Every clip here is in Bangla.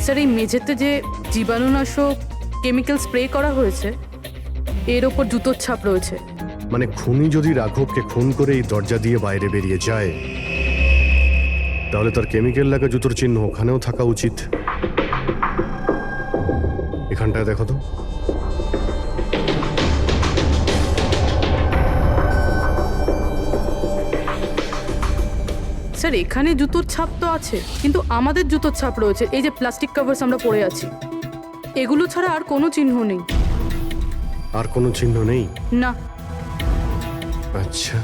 স্যার এই মেঝেতে যে জীবাণুনাশক কেমিক্যাল স্প্রে করা হয়েছে এর ওপর জুতোর ছাপ রয়েছে। মানে খুনি যদি রাঘবকে খুন করে এই দরজা দিয়ে বাইরে বেরিয়ে যায় তাহলে তার কেমিক্যাল লাগা জুতোর চিহ্ন ওখানেও থাকা উচিত। এখানটায় দেখো তো। স্যার এখানে জুতোর ছাপ তো আছে, কিন্তু আমাদের জুতোর ছাপ রয়েছে এই যে প্লাস্টিক কভার্স আমরা পরে আছি, এগুলো ছাড়া আর কোনো চিহ্ন নেই। আর কোনো চিহ্ন নেই? না। আচ্ছা,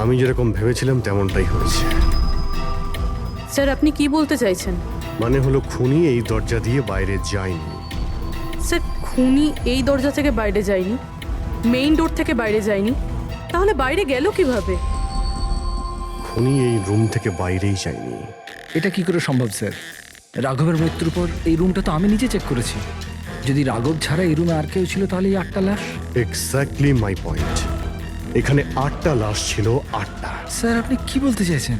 আমি যেরকম ভেবেছিলাম তেমনটাই হয়েছে। স্যার আপনি কি বলতে চাইছেন? মানে হলো খুনি এই দরজা দিয়ে বাইরে যায়নি। স্যার খুনি এই দরজা থেকে বাইরে যায়নি, মেইন ডোর থেকে বাইরে যায়নি, তাহলে বাইরে গেল কিভাবে? খুনি এই রুম থেকে বাইরেই যায়নি। এটা কি করে সম্ভব স্যার? রাঘবের মৃত্যুর পর এই রুমটা তো আমি নিজে চেক করেছি। যদি রাঘব ছাড়া এই রুমে আর কেউ ছিল তাহলে এই 8টা লাশ। Exactly my point. এখানে 8টা লাশ ছিল, 8টা। স্যার আপনি কি বলতে চাইছেন?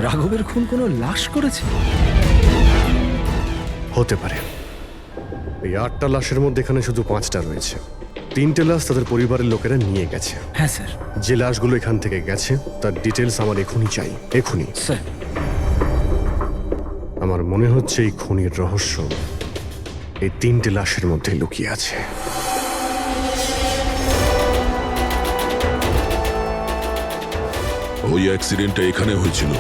রাঘবের খুন কোনো লাশ করেছে? হতে পারে। এই 8টা লাশের মধ্যে এখানে শুধু 5টা রয়েছে। 3টে লাশ তাদের পরিবারের লোকেরা নিয়ে গেছে। হ্যাঁ স্যার। যে লাশগুলো এখান থেকে গেছে তার ডিটেলস আমার এখনই চাই, এখনই। স্যার আমার মনে হচ্ছে এই খুনির রহস্য এই 3টে লাশের মধ্যে লুকিয়ে আছে। ওই অ্যাক্সিডেন্টটা এখানে হয়েছিল।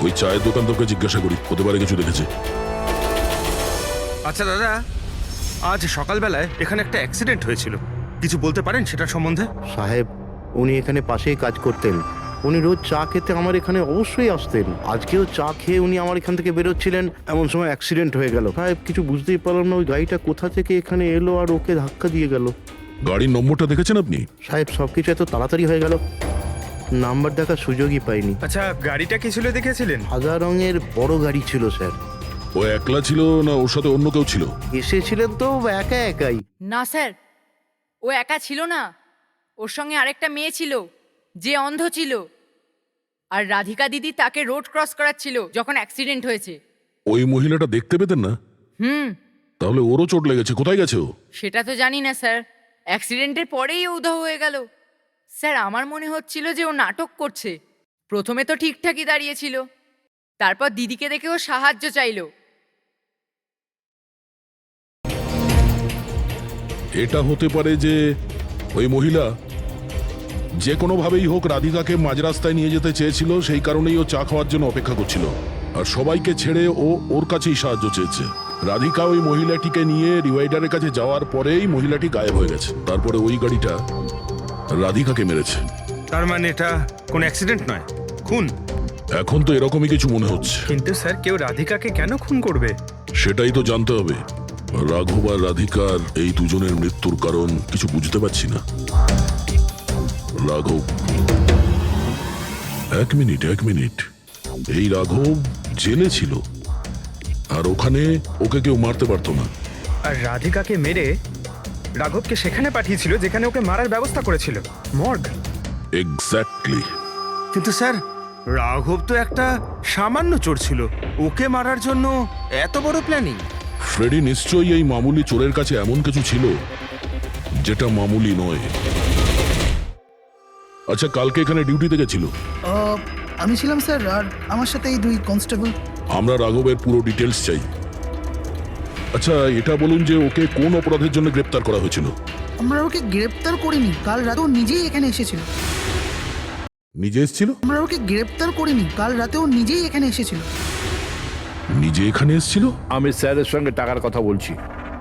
ওই চায়ের দোকানদারকে জিজ্ঞাসা করি, হতে পারে কিছু দেখেছে। আচ্ছা দাদা, আজ সকালবেলায় এখানে একটা অ্যাক্সিডেন্ট হয়েছিল, কিছু বলতে পারেন সেটার সম্বন্ধে? সাহেব, উনি এখানে পাশেই কাজ করতেন। উনি রোজ চা খেতে আমার এখানে অবশ্যই আসতেন। আজকেও চা খেয়ে উনি আমার এখান থেকে বেরোচ্ছিলেন, এমন সময় অ্যাক্সিডেন্ট হয়ে গেল। সাহেব কিছু বুঝতেই পারলাম না ওই গাড়িটা কোথা থেকে এখানে এলো আর ওকে ধাক্কা দিয়ে গেল। গাড়ির নম্বরটা দেখেছেন আপনি? সাহেব সবকিছু এত তাড়াতাড়ি হয়ে গেল, নাম্বার দেখার সুযোগই পাইনি। আচ্ছা, গাড়িটা কি ছিল দেখেছিলেন? সাদা রঙের বড় গাড়ি ছিল স্যার। ও একলা ছিল না ওর সাথে অন্য কেউ ছিল? এসেছিলেন তো একা একাই। না স্যার, ও একা ছিল না, ওর সঙ্গে আরেকটা মেয়ে ছিল যে অন্ধ ছিল, আর রাধিকা দিদি তাকে রোড ক্রস করাচ্ছিল যখন অ্যাক্সিডেন্ট হয়েছে। ওই মহিলাটা দেখতে পেতেন না? তাহলে ওরও চোট লেগেছে। কোথায় গেছে ও? সেটা তো জানি না স্যার, অ্যাক্সিডেন্টের পরেই ও উধাও হয়ে গেল। স্যার আমার মনে হচ্ছিল যে ও নাটক করছে। প্রথমে তো ঠিকঠাকই দাঁড়িয়েছিল, তারপর দিদিকে দেখে ও সাহায্য চাইলো। এটা হতে পারে যে ওই মহিলা যে কোনোভাবেই হোক রাধিকাকে মাঝ রাস্তায় নিয়ে যেতে চেয়েছিল, সেই কারণেই ও চা খাওয়ার জন্য অপেক্ষা করছিল, আর সবাইকে ছেড়ে ও ওর কাছেই সাহায্য চেয়েছে। রাধিকা ওই মহিলাটিকে নিয়ে ডিভাইডারের কাছে যাওয়ার পরেই মহিলাটি গায়েব হয়ে গেছে। তারপরে ওই গাড়িটা রাধিকাকে মেরেছে। তার মানে এটা কোন অ্যাক্সিডেন্ট নয়, খুন? এখন তো এরকমই কিছু মনে হচ্ছে। কিন্তু স্যার, কেউ রাধিকাকে কেন খুন করবে? সেটাই তো জানতে হবে। রাঘব আর রাধিকার এই দুজনের মৃত্যুর কারণ কিছু বুঝতে পারছি না। রাঘব, এক মিনিট, এই রাঘব জেলে ছিল, আর ওখানে ওকে কেউ মারতে পারতো না। আর রাধিকাকে মেরে রাঘবকে সেখানে পাঠিয়েছিল যেখানে ওকে মারার ব্যবস্থা করেছিল, মর্গ। এক্স্যাক্টলি। কিন্তু স্যার, রাঘব তো একটা সামান্য চোর ছিল, ওকে মারার জন্য এত বড় প্ল্যানিং? ফ্রেডি নিশ্চয়ই এই মামুলি চোরের কাছে এমন কিছু ছিল যেটা মামুলি নয়। আচ্ছা, কালকে এখানে ডিউটিতে গেছিল? আমি ছিলাম স্যার, আর আমার সাথে এই 2 কনস্টেবল। আমরা রাঘবের পুরো ডিটেলস চাই। আচ্ছা, এটা বলুন যে ওকে কোন অপরাধের জন্য গ্রেপ্তার করা হয়েছিল? আমরা ওকে গ্রেপ্তার করিনি, কাল রাতেও নিজেই এখানে এসেছিল। নিজে এসেছিল? আমরা ওকে গ্রেপ্তার করিনি, কাল রাতেও নিজেই এখানে এসেছিল। নিজে এখানে এসেছিল? আমি স্যারের সঙ্গে টাকার কথা বলছি,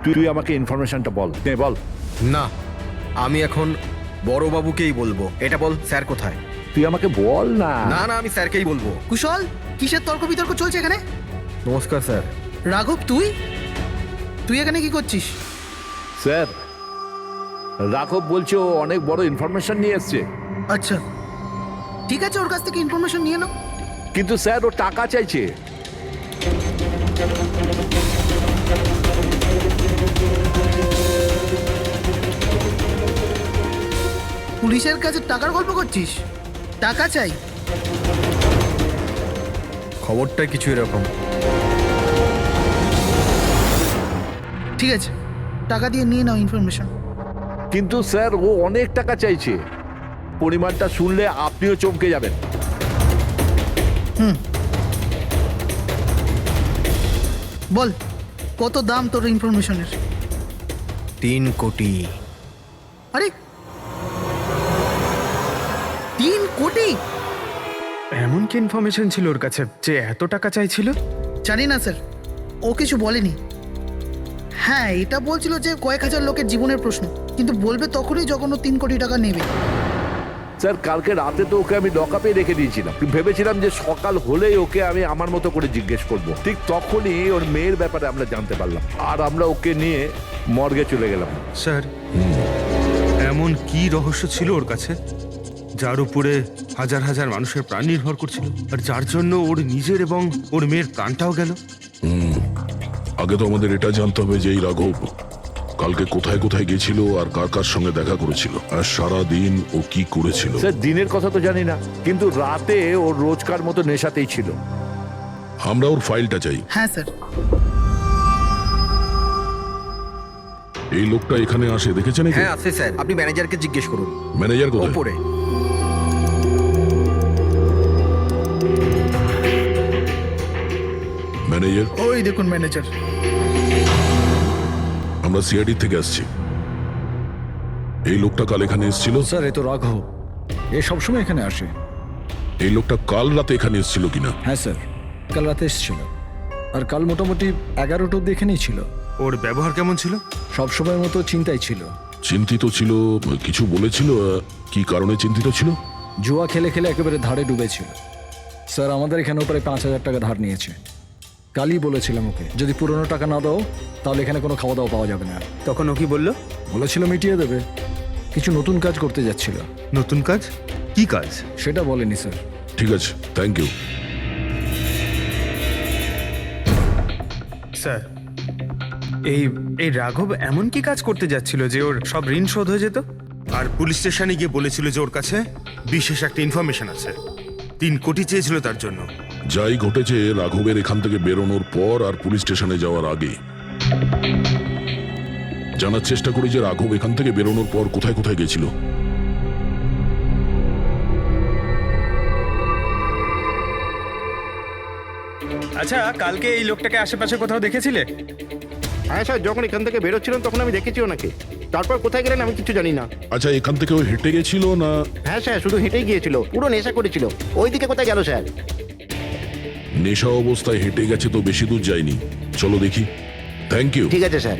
তুই আমাকে ইনফরমেশনটা বল। বল। না, আমি এখন বড়বাবুকেই বলবো। এটা বল, স্যার কোথায়? তুই আমাকে বল না। না না, আমি স্যারকেই বলবো। কুশল, কিসের তর্ক বিতর্ক চলছে এখানে? নমস্কার স্যার। রাঘব, তুই এখানে কি করছিস? স্যার, রাঘব বলছে ও অনেক বড় ইনফরমেশন নিয়ে এসছে। আচ্ছা ঠিক আছে, ওর কাছ থেকে ইনফরমেশন নিয়ে নাও। কিন্তু স্যার, ও টাকা চাইছে। পুলিশের কাছে টাকার গল্প করছিস? টাকা চাই? খবরটা কিছু এরকম। ঠিক আছে, টাকা দিয়ে নিয়ে নাও ইনফরমেশন। কিন্তু স্যার ও অনেক টাকা চাইছে, পরিমাণটা শুনলে আপনিও চমকে যাবেন। বল, কত দাম তোর ইনফরমেশনের? 3 কোটি। আরে 3 কোটি? এমন কি ইনফরমেশন ছিল ওর কাছে যে এত টাকা চাইছিল? জানি না স্যার, ও কিছু বলেনি। হ্যাঁ, এটা বলছিল যে কয়েক হাজার লোকের জীবনের প্রশ্ন, কিন্তু বলবে তখনই যখন ও 3 কোটি টাকা নেবে। স্যার কালকে রাতে তো ওকে আমি লকআপে রেখে দিয়েছিলাম, ভেবেছিলাম যে সকাল হলেই ওকে আমি আমার মতো করে জিজ্ঞেস করব। ঠিক তখনই ওর মেয়ের ব্যাপারে আমরা জানতে পারলাম, আর আমরা ওকে নিয়ে মর্গে চলে গেলাম। স্যার, এমন কি রহস্য ছিল ওর কাছে যার উপরে হাজার হাজার মানুষের প্রাণ নির্ভর করছিল, আর যার জন্য ওর নিজের এবং ওর মেয়ের প্রাণটাও গেল? আগে তো আমাদের এটা জানতে হবে যে এই রাঘব কালকে কোথায় কোথায় গেছিল আর কার কার সঙ্গে দেখা করেছিল, আর সারা দিন ও কি করেছিল। স্যার দিনের কথা তো জানি না, কিন্তু রাতে ওর রোজকার মতো নেশাতেই ছিল। আমরা ওর ফাইলটা চাই। হ্যাঁ স্যার। এই লোকটা এখানে আসে দেখেছেন? হ্যাঁ আছে স্যার, আপনি ম্যানেজারকে জিজ্ঞেস করুন। ম্যানেজার কোথায়? ওপরে। ম্যানেজার? ওই দেখুন ম্যানেজার। আমরা সিআইডি থেকে আসছি। এই লোকটা কাল এখানে এসেছিল? স্যার এ তো রাঘব, এ সবসময় এখানে আসে। এই লোকটা কাল রাতে এখানে এসেছিল কিনা? হ্যাঁ স্যার, কাল রাতে এসেছিল, আর কাল মোটামুটি 11টা অব্দি এখানেই ছিল। ওর ব্যবহার কেমন ছিল? সবসময়ের মতো চিন্তায় ছিল। চিন্তিত ছিল? কিছু বলেছিল? কি কারণে চিন্তিত ছিল? জুয়া খেলে খেলে একেবারে ধারে ডুবেছিল। স্যার আমাদের এখানেও প্রায় 5,000 টাকা ধার নিয়েছে। কালই বলেছিলাম ওকে, যদি পুরনো টাকা না দাও তাহলে এখানে কোনো খাওয়া দাওয়া পাওয়া যাবে না। তখন ও কি বললো? বলেছিল মিটিয়ে দেবে, কিছু নতুন কাজ করতে যাচ্ছিল। নতুন কাজ? কি কাজ? সেটা বলেনি স্যার। ঠিক আছে, থ্যাংক ইউ। স্যার, এই এই রাঘব এমন কি কাজ করতে যাচ্ছিল যে ওর সব ঋণ শোধ হয়ে যেত? আর পুলিশ স্টেশনে গিয়ে বলেছিল যে ওর কাছে বিশেষ একটা ইনফরমেশন আছে, 3 কোটি চেয়েছিল তার জন্য। যাই ঘটেছে রাঘবের এখান থেকে বেরোনোর পর আর পুলিশ স্টেশনে যাওয়ার আগে জানার চেষ্টা করি যে রাঘব এখান থেকে বেরোনোর পর কোথায় কোথায় গেছিল। আচ্ছা, কালকে এই লোকটাকে আশেপাশে কোথাও দেখেছিলে? হ্যাঁ স্যার, যখন এখান থেকে বেরোচ্ছিলাম তখন আমি দেখেছি ওনাকে। তারপর কোথায় গেলেন আমি কিছু জানি না। আচ্ছা, এখান থেকে ও হেঁটে গেছিল না? হ্যাঁ স্যার, শুধু হেঁটেই গিয়েছিল, পুরো নেশা করেছিল। ওইদিকে কোথায় গেল স্যার? নেশা অবস্থায় হেঁটে গেছে তো বেশি দূর যায়নি। চলো দেখি। Thank you. ঠিক আছে স্যার।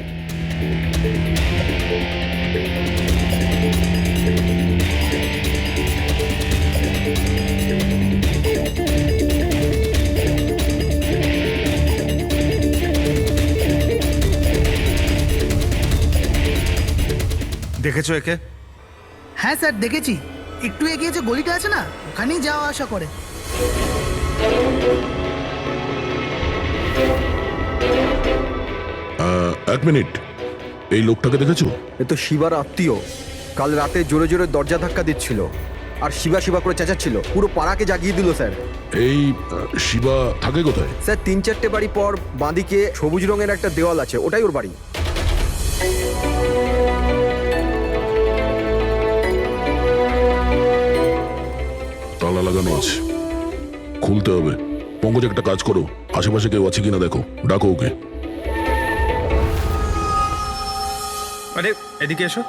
দেখেছো একে? হ্যাঁ স্যার দেখেছি, একটু এগিয়ে যে গলিটা আছে না, ওখানেই যাওয়া আসা করে। এক মিনিট, এই লোকটাকে দেখেছো? এ তো শিবার আত্মীয়। কাল রাতে জোরে জোরে দরজা ধাক্কা দিচ্ছিল আর শিবা শিবা করে চেঁচাচ্ছিল, পুরো পাড়াকে জাগিয়ে দিল স্যার। এই শিবা থাকে কোথায়? স্যার 3-4টে বাড়ি পর বাঁদিকে সবুজ রঙের একটা দেওয়াল আছে, ওটাই ওর বাড়ি। তালা লাগানো আছে, খুলতে হবে। পঙ্কজ একটা কাজ করো, আশেপাশে কেউ আছে কিনা দেখো, ডাকো ওকে। আরে এদিকে এসো।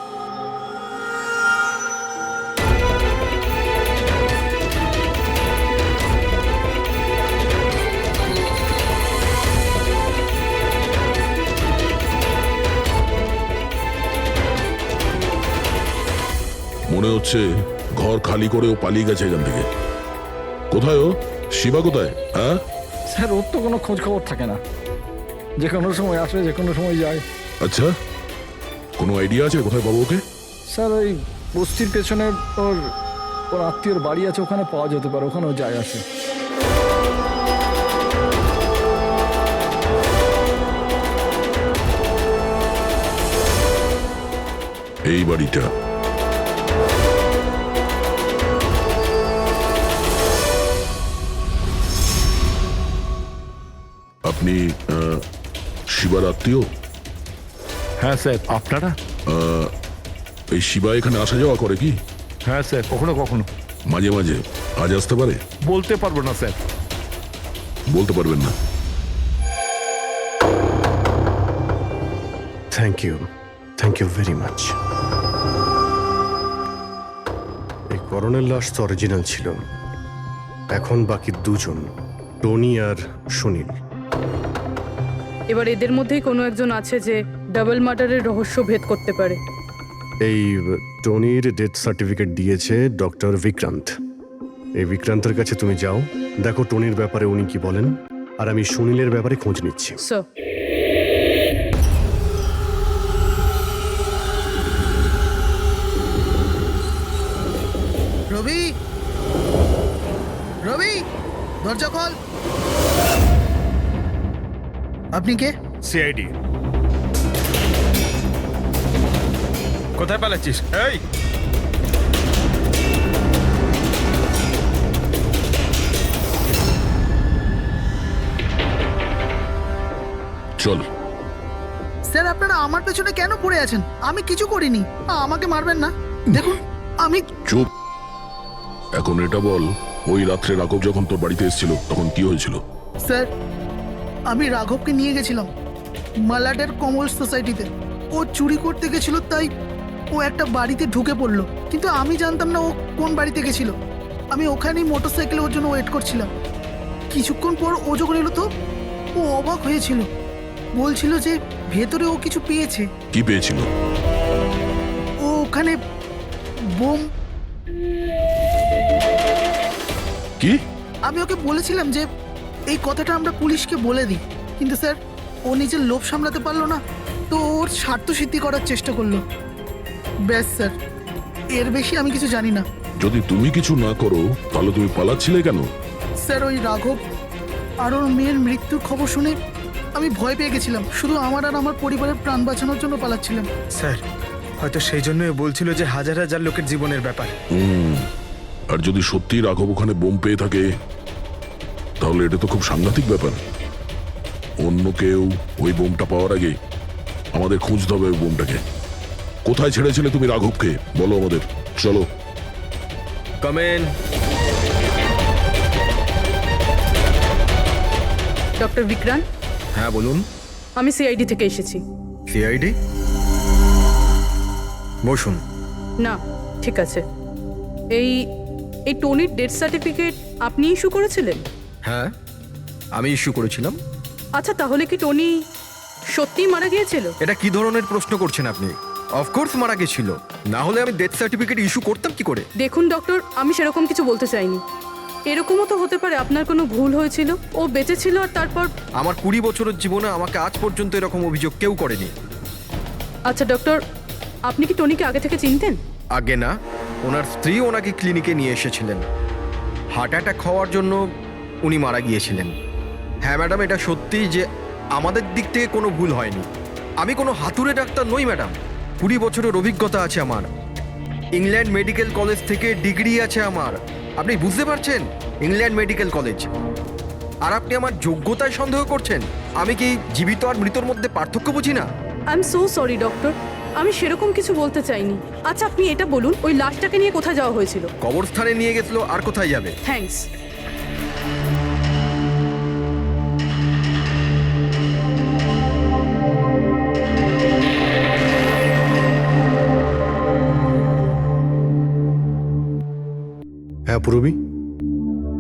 মনে হচ্ছে ঘর খালি করে ও পালিয়ে গেছে এখান থেকে। কোথায় ও? শিবা কোথায়? হ্যাঁ স্যার ওর তো কোনো খোঁজ খবর থাকে না, যে কোনো সময় আসে যে কোনো সময় যায়। আচ্ছা, কোনো আইডিয়া আছে কোথায় পাবো ওকে? স্যার ওই বস্তির পেছনে ওর ওর আত্মীয়র বাড়ি আছে, ওখানে পাওয়া যেতে পারে, ওখানেও যায় আসে। এই বাড়িটা। আপনি শিবার আত্মীয়? হ্যাঁ স্যার, আপনারা? এই শিবা এখানে আসা যাওয়া করে কি? হ্যাঁ স্যার, কখনো কখনো। মাঝে মাঝে? আজ আসতে পারে? বলতে পারবো না স্যার। বলতে পারবেন না? Thank you very much. এই করণের লাশ তো অরিজিনাল ছিল। এখন বাকি দুজন, টনি আর সুনীল। এবার এদের মধ্যেই কোনো একজন আছে যে ডাবল মার্ডারের রহস্য ভেদ করতে পারে। এই টনির ডেথ সার্টিফিকেট দিয়েছে ডক্টর বিক্রান্ত। এই বিক্রান্তের কাছে তুমি যাও, দেখো টনির ব্যাপারে উনি কি বলেন, আর আমি সুনীলের ব্যাপারে খোঁজ নিচ্ছি। স্যার, রবি, রবি, দরজা খোল। আপনি কে? সিআইডি। কোথায় পালাচ্ছিস? এই চল। স্যার, আপনারা আমার পেছনে কেন পড়ে আছেন? আমি কিছু করিনি। আমাকে মারবেন না। দেখুন, আমি চুপ। এখন এটা বল, ওই রাত্রে রাঘব যখন তোর বাড়িতে এসেছিল তখন কি হয়েছিল? স্যার, আমি রাঘবকে নিয়ে গেছিলাম মালাডের কমল সোসাইটিতে। ও চুরি করতে গেছিল, তাই ও একটা বাড়িতে ঢুকে পড়লো। কিন্তু আমি জানতাম না ও কোন বাড়িতে গেছিল। আমি ওখানেই মোটরসাইকেলে ওর জন্য ওয়েট করছিলাম। কিছুক্ষণ পর ও যখন এলো তো ও অবাক হয়েছিল। বলছিল যে ভেতরে ও কিছু পেয়েছে। কি পেয়েছিল? ও ওখানে বোম। কি? আমি ওকে বলেছিলাম যে এই কথাটা আমরা পুলিশকে বলে দিই, কিন্তু স্যার ও নিজের লোভ সামলাতে পারলো না, তো ওর স্বার্থ সিদ্ধি করার চেষ্টা করলো। ব্যাস স্যার, এর বেশি আমি কিছু জানি না। যদি তুমি কিছু না করো তাহলে তুমি পালাচ্ছিলে কেন? স্যার, ওই রাঘব আর ওর মেয়ের মৃত্যুর খবর শুনে আমি ভয় পেয়ে গেছিলাম। শুধু আমার আর আমার পরিবারের প্রাণ বাঁচানোর জন্য পালাচ্ছিলাম। স্যার, হয়তো সেই জন্যই বলছিল যে হাজার হাজার লোকের জীবনের ব্যাপার। আর যদি সত্যি রাঘব ওখানে বোম পেয়ে থাকে তাহলে এটা তো খুব সাংঘাতিক ব্যাপার। অন্য কেউ ওই বোমটা পাওয়ার আগে আমাদের খুঁজতে হবে ওই বোমটাকে। কোথায় ছেড়েছিলে তুমি রাঘবকে? বলো আমাদের। চলো। কামেন। ডক্টর বিক্রান্ত, হ্যাঁ বলুন। আমি সিআইডি থেকে এসেছি। সিআইডি? বসুন। না, ঠিক আছে। এই এই টনির ডেথ সার্টিফিকেট আপনি ইস্যু করেছিলেন? হ্যাঁ, আমি ইস্যু করেছিলাম। আচ্ছা, তাহলে কি টনি সত্যিই মারা গিয়েছিল? এটা কি ধরনের প্রশ্ন করছেন আপনি? অফকোর্স মারা গেছিল, না হলে আমি ডেথ সার্টিফিকেট ইস্যু করতাম কি করে? দেখুন ডক্টর, আমি সেরকম কিছু বলতে চাইনি। এরকমও তো হতে পারে আপনার কোনো ভুল হয়েছিল, ও বেঁচে ছিল আর তারপর। আমার 20 বছরের জীবনে আমাকে আজ পর্যন্ত এরকম অভিযোগ কেউ করেনি। আচ্ছা ডক্টর, আপনি কি টনিকে আগে থেকে চিনতেন? আগে না, ওনার স্ত্রী ওনাকে ক্লিনিকে নিয়ে এসেছিলেন। হার্ট অ্যাটাক হওয়ার জন্য উনি মারা গিয়েছিলেন। হ্যাঁ ম্যাডাম, এটা সত্যি যে আমাদের দিক থেকে কোনো ভুল হয়নি। আমি কোনো হাতুড়ে ডাক্তার নই ম্যাডাম। 20 বছরের অভিজ্ঞতা আছে আমার। ইংল্যান্ড মেডিকেল কলেজ থেকে ডিগ্রি আছে আমার। আপনি বুঝতে পারছেন? England medical college. আর আপনি আমার যোগ্যতায় সন্দেহ করছেন? আমি কি জীবিত আর মৃতর মধ্যে পার্থক্য বুঝি না? I am so sorry doctor, আমি সেরকম কিছু বলতে চাইনি। আচ্ছা, আপনি এটা বলুন, ওই লাশটাকে নিয়ে কোথায় যাওয়া হয়েছিল? কবরস্থানে নিয়ে গেছিল, আর কোথায় যাবে? থ্যাঙ্কস। হ্যাঁ পূরবী,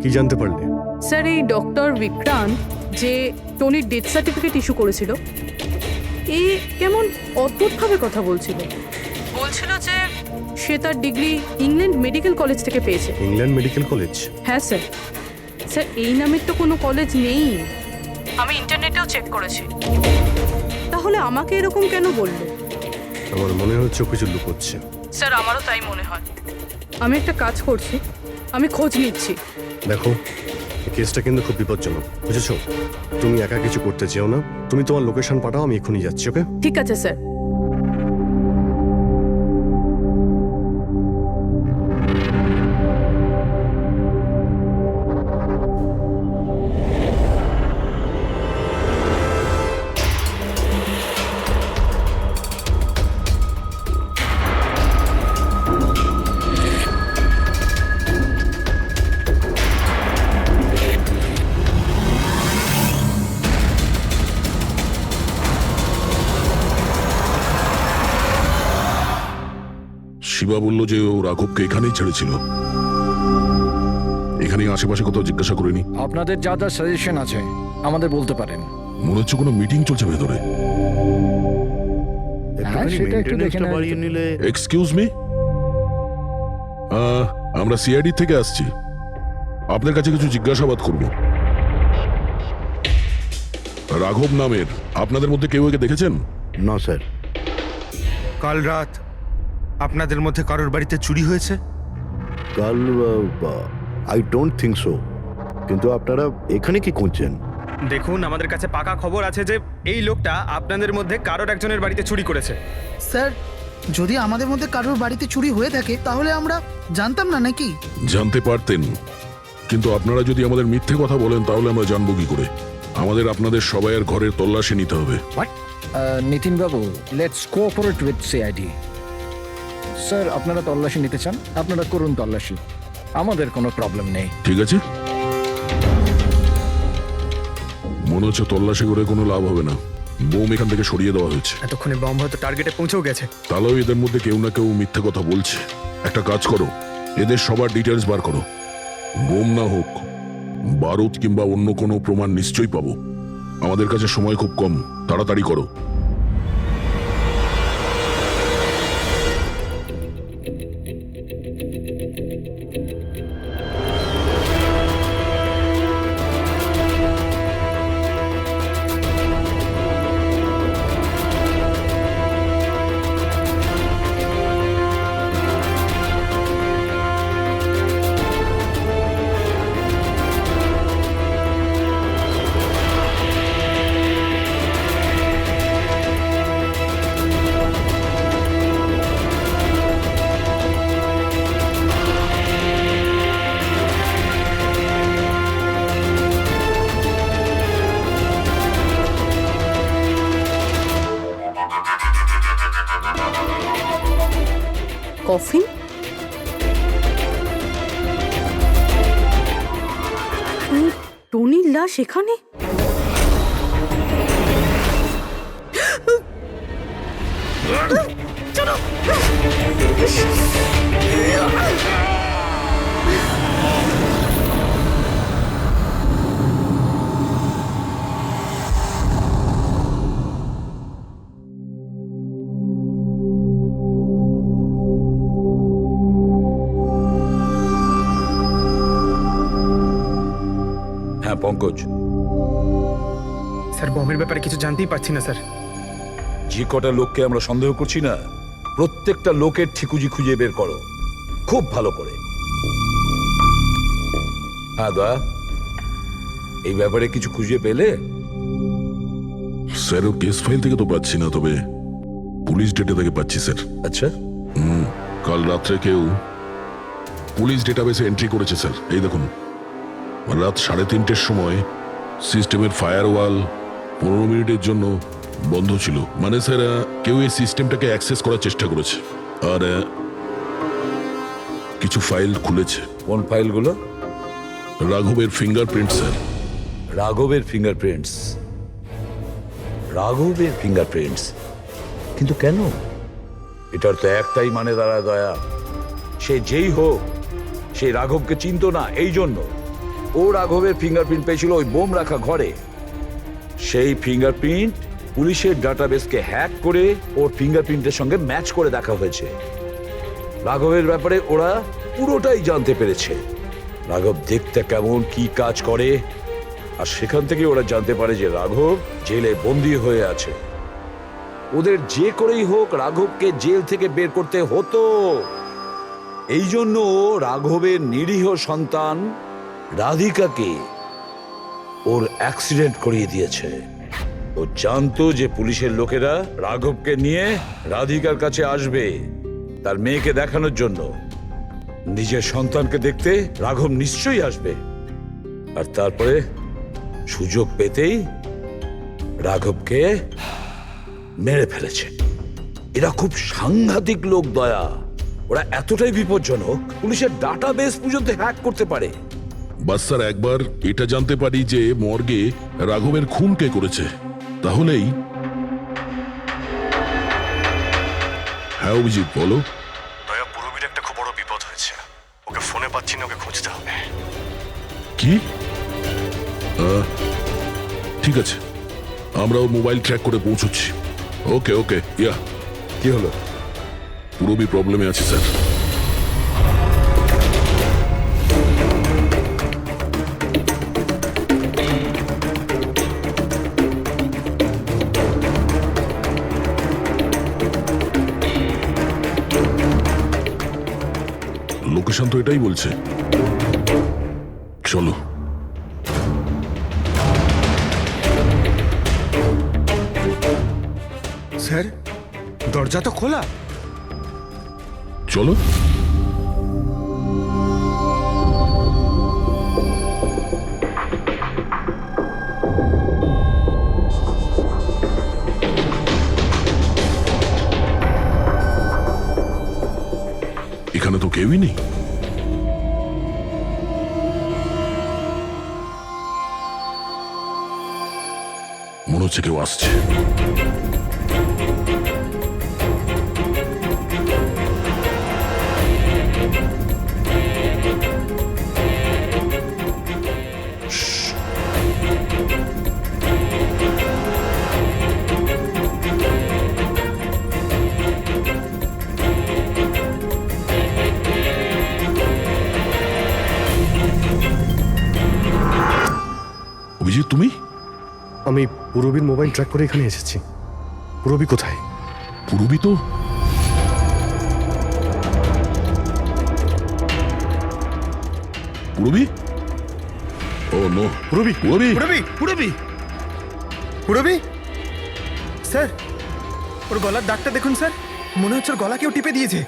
কি জানতে পারলে? স্যার, এই ডক্টর বিক্রান্ত যে টনির ডেথ সার্টিফিকেট ইস্যু করেছিল, এ কেমন অদ্ভুতভাবে কথা বলছিল। বলছিল যে সে তার ডিগ্রি ইংল্যান্ড মেডিকেল কলেজ থেকে পেয়েছে। England medical college? হ্যাঁ স্যার। স্যার, এই নামের তো কোনো কলেজ নেই। আমি ইন্টারনেটেও চেক করেছি। তাহলে আমাকে এরকম কেন বললো? আমার মনে হচ্ছে ও কিছু লুকোচ্ছে। স্যার, আমারও তাই মনে হয়। আমি একটা কাজ করছি, আমি খোঁজ নিচ্ছি। দেখো, এই কেসটা কিন্তু খুব বিপজ্জনক, বুঝেছো? তুমি একা কিছু করতে চেও না। তুমি তোমার লোকেশন পাঠাও, আমি এক্ষুনি যাচ্ছি। ওকে? ঠিক আছে স্যার। শিবা বলল যে ও রাঘবকে এখানেই ছেড়েছিল। এখানেই আশেপাশে কোথাও জিজ্ঞাসা করিনি। আপনাদের যা যা সাজেশন আছে আমাদের বলতে পারেন। মনে হচ্ছে কোনো মিটিং চলছে ভেতরে। একটুখানি সেটা একটু দেখে মেনটেনেন্সটা নেওয়া বাড়িয়ে যেতে নিলে। এক্সকিউজ মি, আমরা সিআইডি থেকে আসছি, আপনার কাছে কিছু জিজ্ঞাসাবাদ করব। রাঘব নামের আপনাদের মধ্যে কেউ একে দেখেছেন? না স্যার। কাল রাত আপনাদের মধ্যে কারোর বাড়িতে চুরি হয়েছে? কাল আই ডোন্ট থিঙ্ক সো। কিন্তু আপনারা এখানে কি করছেন? দেখুন, আমাদের কাছে পাকা খবর আছে যে এই লোকটা আপনাদের মধ্যে কারোর একজনের বাড়িতে চুরি করেছে। স্যার, যদি আমাদের মধ্যে কারোর বাড়িতে চুরি হয়ে থাকে তাহলে আমরা জানতাম না নাকি? জানতে পারতেন, কিন্তু আপনারা যদি আমাদের মিথ্যে কথা বলেন তাহলে আমরা জানবো কি করে? আমাদের আপনাদের সবাইয়ের ঘরের তল্লাশি নিতে হবে। নিতিন বাবু, let's cooperate with CID. Sir, আপনারা তল্লাশি নিতে চান, আপনারা করুন তল্লাশি, আমাদের কোনো প্রবলেম নেই। ঠিক আছে, মনে হচ্ছে তল্লাশি করে কোনো লাভ হবে না। বোম এখান থেকে সরিয়ে দেওয়া হয়েছে। এতক্ষণে বম হয়তো টার্গেটে পৌঁছেও গেছে। তাহলেও এদের মধ্যে কেউ না কেউ মিথ্যে কথা বলছে। একটা কাজ করো, এদের সবার ডিটেলস বার করো। বোম না হোক, বারুদ কিংবা অন্য কোনো প্রমাণ নিশ্চয়ই পাবো। আমাদের কাছে সময় খুব কম, তাড়াতাড়ি করো। কফিন? টনির লাশ এখানে? হ্যাঁ পঙ্কজ, স্যার, বমের ব্যাপারে কিছু জানতেই পারছি না স্যার। যে কটা লোককে আমরা সন্দেহ করছি না, প্রত্যেকটা লোকের ঠিকুজি খুঁজে বের করো খুব ভালো করে। হ্যাঁ দা, এই ব্যাপারে কিছু খুঁজে পেলে? স্যার, ও কেস ফাইল থেকে তো পাচ্ছি না, তবে পুলিশ ডেটা থেকে পাচ্ছি স্যার। আচ্ছা, কাল রাত্রে কেউ পুলিশ ডেটাবেসে এন্ট্রি করেছে স্যার। এই দেখুন, রাত 3:30-র সময় সিস্টেমের ফায়ারওয়াল 15 মিনিটের জন্য বন্ধ ছিল। মানে স্যার, কেউ এই সিস্টেমটাকে অ্যাক্সেস করার চেষ্টা করেছে আর কিছু ফাইল খুলেছে। কোন ফাইলগুলো? রাঘবের ফিঙ্গারপ্রিন্ট স্যার। রাঘবের ফিঙ্গারপ্রিন্টস? রাঘবের ফিঙ্গারপ্রিন্টস? কিন্তু কেন? এটার তো একটাই মানে দাঁড়ায় দয়া, সে যেই হোক সেই রাঘবকে চিনতো না, এই জন্য ও রাঘবের ফিঙ্গারপ্রিন্ট পেয়েছিল ওই বোম রাখা ঘরে। সেই ফিঙ্গারপ্রিন্ট পুলিশের ডাটাবেসকে হ্যাক করে ওর ফিঙ্গারপ্রিন্টের সঙ্গে ম্যাচ করে দেখা হয়েছে। রাঘবের ব্যাপারে ওরা পুরোটাই জানতে পেরেছে, রাঘব দেখতে কেমন, কি কাজ করে, আর সেখান থেকে ওরা জানতে পারে যে রাঘব জেলে বন্দী হয়ে আছে। ওদের যে করেই হোক রাঘবকে জেল থেকে বের করতে হতো। এই জন্য রাঘবের নিরীহ সন্তান রাধিকাকে ওর অ্যাক্সিডেন্ট করিয়ে দিয়েছে। ও জানতো যে পুলিশের লোকেরা রাঘবকে নিয়ে রাধিকার কাছে আসবে তার মেয়েকে দেখানোর জন্য। নিজের সন্তানকে দেখতে রাঘব নিশ্চয়ই আসবে, আর তারপরে সুযোগ পেতেই রাঘবকে মেরে ফেলেছে। এরা খুব সাংঘাতিক লোক দয়া, ওরা এতটাই বিপজ্জনক পুলিশের ডাটাবেস পর্যন্ত হ্যাক করতে পারে। বাস স্যার, একবার এটা জানতে পারি যে মর্গে রাঘবের খুন কে করেছে, তাহলেই। হ্যাঁ অভিজিৎ, বলো। লাইনে ওকে খুঁজতে হবে। কি ঠিক আছে, আমরা ওর মোবাইল ট্র্যাক করে পৌঁছচ্ছি। ওকে ওকে ইয়া কি হলো? পুরোবি প্রবলেমে আছে স্যার। লোকেশন তো এটাই বলছে। চলো। স্যার, দরজা তো খোলা। চলো। এখানে তো কেউই নেই। মনে হচ্ছে কেউ আসছে। অভিজিৎ, তুমি? আমি পুরবীর মোবাইল ট্র্যাক করে এখানে এসেছি। পুরবী কোথায়? পুরবী তো পুরবী? ও নো, পুরবী, পুরবী। পুরবি স্যার, ওর গলার দাগটা দেখুন স্যার, মনে হচ্ছে ওর গলা কেউ টিপে দিয়েছে।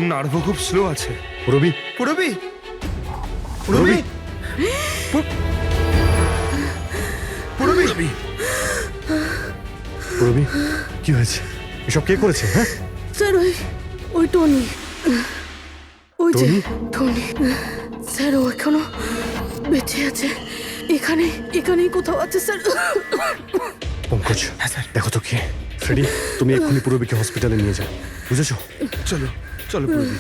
নার্ভও খুব স্লো আছে। পুরবী, পুরবি, পুরবি, পুরবি। পুরবী, কি হয়েছে? এসব কে করেছে? হ্যাঁ স্যার ওই টনি, ওই যে টনি? টনি স্যার, ও এখনো বেঁচে আছে। এখানেই কোথাও আছে স্যার। পঙ্কজ, দেখো তো কে। ফ্রেডি, তুমি এক্ষুনি পুরবীকে হসপিটালে নিয়ে যাও, বুঝেছো? চলো চলো পুরবি।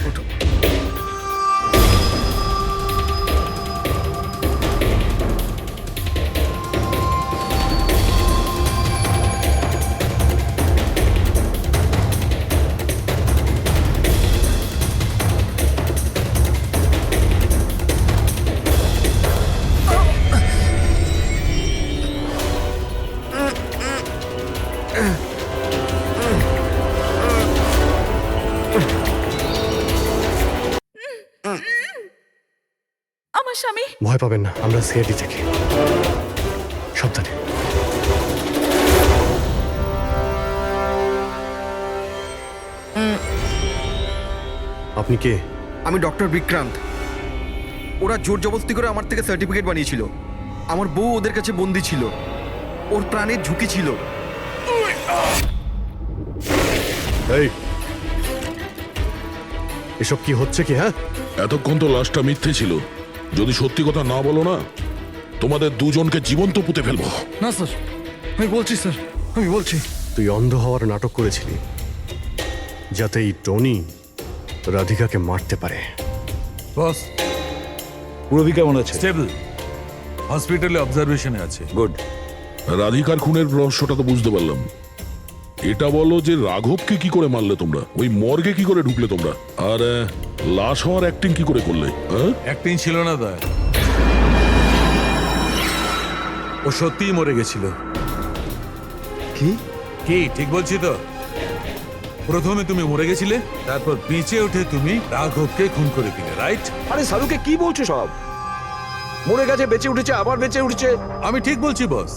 ওঠো। আমার স্বামী। ভয় পাবেন না, আমরা সিআইডি থেকে। সাবধানে। আপনি কে? আমি ডক্টর বিক্রান্ত। ওরা জোর জবরদস্তি করে আমার থেকে সার্টিফিকেট বানিয়েছিল। আমার বউ ওদের কাছে বন্দি ছিল, ওর প্রাণের ঝুঁকি ছিল। এই, এসব কি হচ্ছে কি? হ্যাঁ, এতক্ষণ তো লাশটা মিথ্যে ছিল। যদি সত্যি কথা না বলো না, তোমাদের দুজনকে জীবন্ত পুঁতে ফেলবো। না স্যার, আমি বলছি স্যার, আমি বলছি। তুই অন্ধ হওয়ার নাটক করেছিলি যাতে এই টনি রাধিকাকে মারতে পারে। বস, পুরবী কেমন আছে? স্টেবল, হসপিটালে অবজারভেশনে আছে। গুড। রাধিকার খুনের রহস্যটা তো বুঝতে পারলাম। এটা বলো যে রাঘবকে কি করে মারলে তোমরা? ওই মর্গে কি করে ঢুকলে তোমরা? আর লাশ হওয়ার অ্যাক্টিং কি করে করলে? অ্যাক্টিং ছিল না দা, ও সত্যিই মরে গেছিল। কি কি ঠিক বলছি তো? প্রথমে তুমি মরে গেছিলে, তারপর বেঁচে উঠে তুমি রাঘবকে খুন করে দিলে, রাইট? আরে সালুকে কি বলছো সব? মরে গেছে, বেঁচে উঠেছে, আবার বেঁচে উঠছে। আমি ঠিক বলছি বস।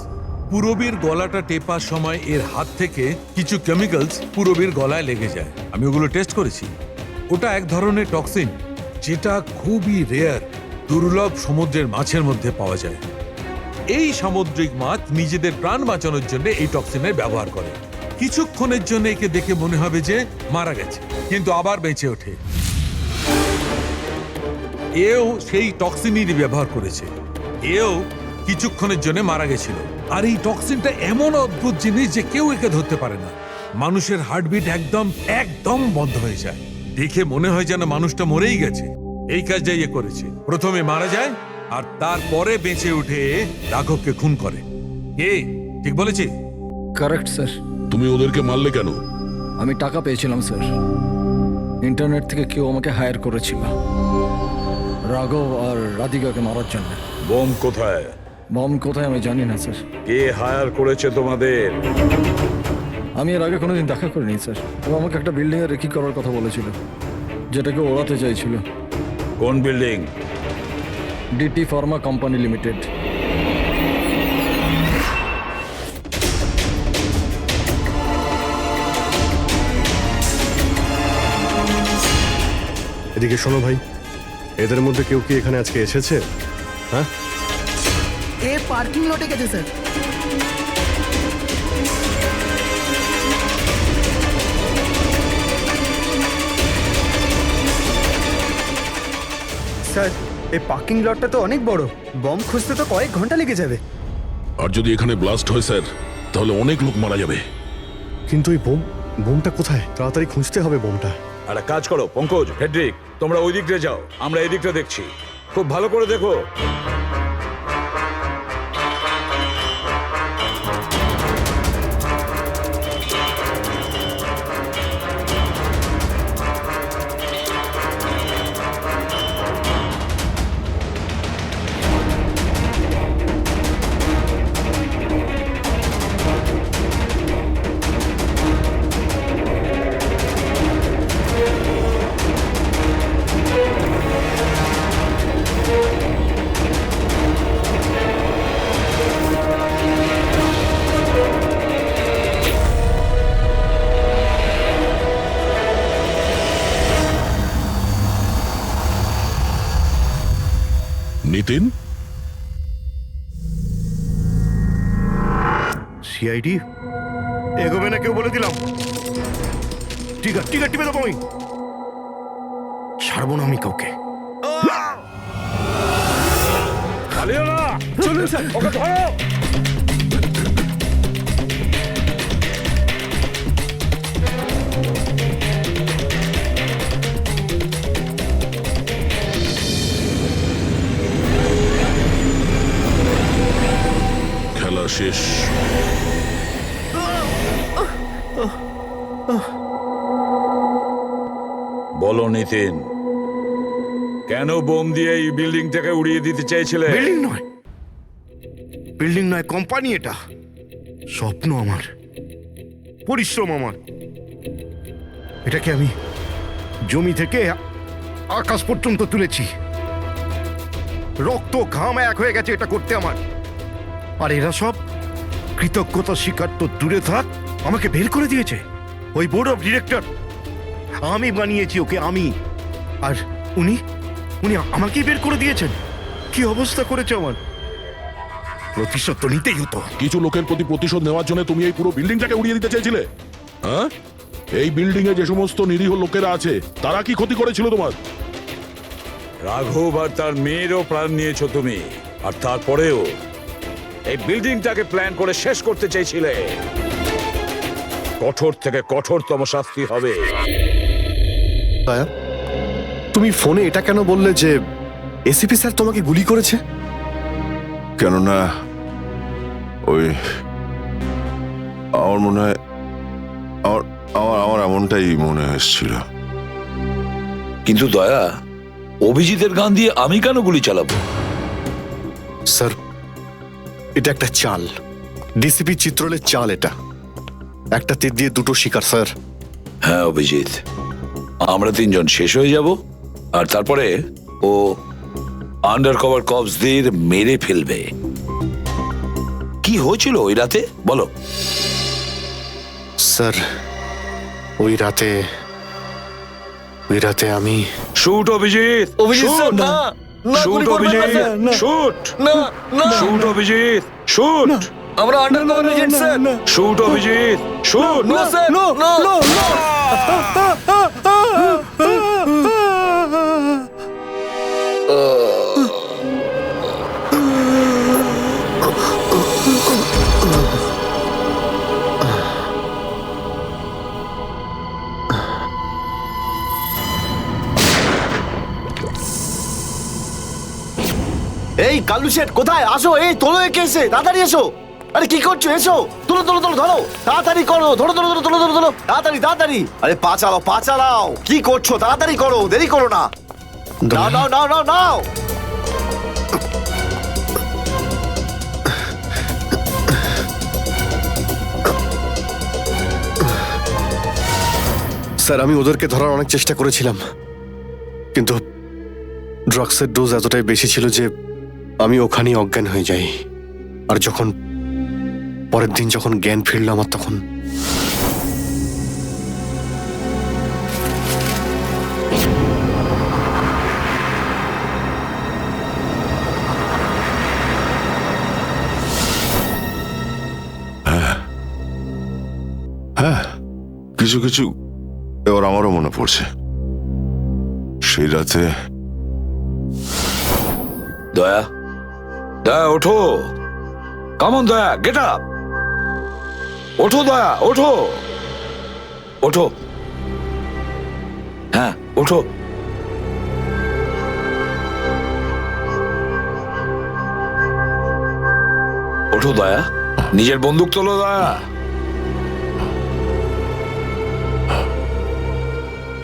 পুরবীর গলাটা টেপার সময় এর হাত থেকে কিছু কেমিক্যালস পুরবীর গলায় লেগে যায়। আমি ওগুলো টেস্ট করেছি। ওটা এক ধরনের টক্সিন, যেটা খুবই রেয়ার, দুর্লভ সমুদ্রের মাছের মধ্যে পাওয়া যায়। এই সামুদ্রিক মাছ নিজেদের প্রাণ বাঁচানোর জন্য এই টক্সিনের ব্যবহার করে। কিছুক্ষণের জন্য একে দেখে মনে হবে যে মারা গেছে, কিন্তু আবার বেঁচে ওঠে। এও সেই টক্সিনই ব্যবহার করেছে। এও কিছুক্ষণের জন্য মারা গেছিল। আর এই টক্সিনটা এমন অদ্ভুত জিনিস যে কেউ একে ধরতে পারে না। মানুষের হার্টবিট একদম একদম বন্ধ হয়ে যায়। দেখে মনে হয় যেন মানুষটা মরেই গেছে। এই কাজটা ইয়ে করেছে, প্রথমে মারা যায় আর তারপরে বেঁচে উঠে রাঘবকে খুন করে। কে ঠিক বলেছি? Correct sir. তুমি ওদেরকে মারলে কেন? আমি টাকা পেয়েছিলাম স্যার। ইন্টারনেট থেকে কেউ আমাকে হায়ার করেছিল রাঘব আর রাধিকাকে মারার জন্য। বোম কোথায়? বম কোথায় আমি জানি না স্যার। কে হায়ার করেছে তোমাদের? আমি এর আগে কোনোদিন দেখা করিনি স্যার। ও আমাকে একটা বিল্ডিংয়ে রেকি করার কথা বলেছিল, যেটাকে ওড়াতে চাইছিল। কোন building? DT pharma company limited. এদিকে শোনো ভাই, এদের মধ্যে কেউ কি এখানে আজকে এসেছে? হ্যাঁ, এ পার্কিং লটে গেছে স্যার। স্যার এই পার্কিং লটটা তো অনেক বড়, বম খুঁজতে তো কয়েক ঘন্টা লেগে যাবে। আর যদি এখানে ব্লাস্ট হয় স্যার, তাহলে অনেক লোক মারা যাবে। কিন্তু এই বোমটা কোথায়? তাড়াতাড়ি খুঁজতে হবে বোমটা। আর এক কাজ করো পঙ্কজ, ফেডরিক, তোমরা ওই দিকটা যাও, আমরা এই দিকটা দেখছি। খুব ভালো করে দেখো। নিতিন, সিআইডি এগোবে না কেউ বলে দিলাম। ঠিক আছে টিপে দেবো আমি, ছাড়বো না আমি কাউকে। পালিও না, চলুন স্যার, ওকে ধরো। খেলা শেষ। বলো নিতিন, কেন বোম দিয়ে এই বিল্ডিংটাকে উড়িয়ে দিতে চাইছিলে? বিল্ডিং নয় কোম্পানি, এটা স্বপ্ন আমার, পরিশ্রম আমার। এটাকে আমি জমি থেকে আকাশ পর্যন্ত তুলেছি, রক্ত ঘাম এক হয়ে গেছে এটা করতে আমার। আর এরা সব কৃতজ্ঞতা স্বীকার তো দূরে থাক, আমাকে বের করে দিয়েছে। ওই বোর্ড অফ ডিরেক্টর, আমি বানিয়েছি ওকে, আমি। আর উনি আমাকেই বের করে দিয়েছেন। কি অবস্থা করেছে আমার! প্রতিশোধ তো নিতেই হতো। কিছু লোকের প্রতি প্রতিশোধ নেওয়ার জন্য তুমি এই পুরো বিল্ডিংটাকে উড়িয়ে দিতে চেয়েছিলে? হ্যাঁ, এই বিল্ডিং এ যে সমস্ত নিরীহ লোকেরা আছে তারা কি ক্ষতি করেছিল তোমার? রাঘব আর তার মেয়েরও প্রাণ নিয়েছো তুমি, আর তারপরেও এই বিল্ডিংটাকে প্ল্যান করে শেষ করতে চাইছিলে। কঠোর থেকে কঠোরতম শাস্তি হবে। তুমি ফোনে এটা কেন বললে যে এসিপি স্যার তোমাকে গুলি করেছে? কেননা ওই আমার মনে হয় আমার এমনটাই মনে এসেছিল। কিন্তু দয়া, অভিজিতের গান দিয়ে আমি কেন গুলি চালাবো? স্যার, এটা একটা চাল, ডিসিপি চিত্রলের চাল। এটা একটা তীর দিয়ে দুটো শিকার স্যার। হ্যাঁ অভিজিৎ, আমরা তিনজন শেষ হয়ে যাব, আর তারপরে ও আন্ডার কভার কপসদের মেরে ফেলবে। কি হয়েছিল ওই রাতে বলো? স্যার, ওই রাতে আমি শুট অভিজিৎ, শুট না, শুট অভিজিৎ, শুট না, শুট অভিজিৎ, শুট। আমরা undercover agent sir. Shoot Abhijit, shoot. No sir, no no no. এই কালু শেঠ কোথায়? আসো, এই তোলো একে, এসে তাড়াতাড়ি এসো। আরে কি করছো? এসো, তোলো তোলো তোলো, ধরো তাড়াতাড়ি করো, ধরো ধরো ধরো, তোলো তোলো তোলো, তাড়াতাড়ি তাড়াতাড়ি। আরে পা চালাও, পা চালাও, কি করছো? তাড়াতাড়ি করো, দেরি করো না। নাও নাও নাও নাও নাও। স্যার, আমি ওদেরকে ধরার অনেক চেষ্টা করেছিলাম, কিন্তু ড্রাগসের ডোজ এতটাই বেশি ছিল যে আমি ওখানেই অজ্ঞান হয়ে যাই। আর যখন পরের দিন যখন জ্ঞান ফিরল আমার, তখন হ্যাঁ, কিছু কিছু এবার আমারও মনে পড়ছে। সেই রাতে দয়া, দয়া ওঠো, কামন দয়া, গেট আপ, ওঠো দয়া, ওঠো, ওঠো, হ্যাঁ ওঠো। ওঠো দয়া, নিজের বন্দুক তোলো দয়া।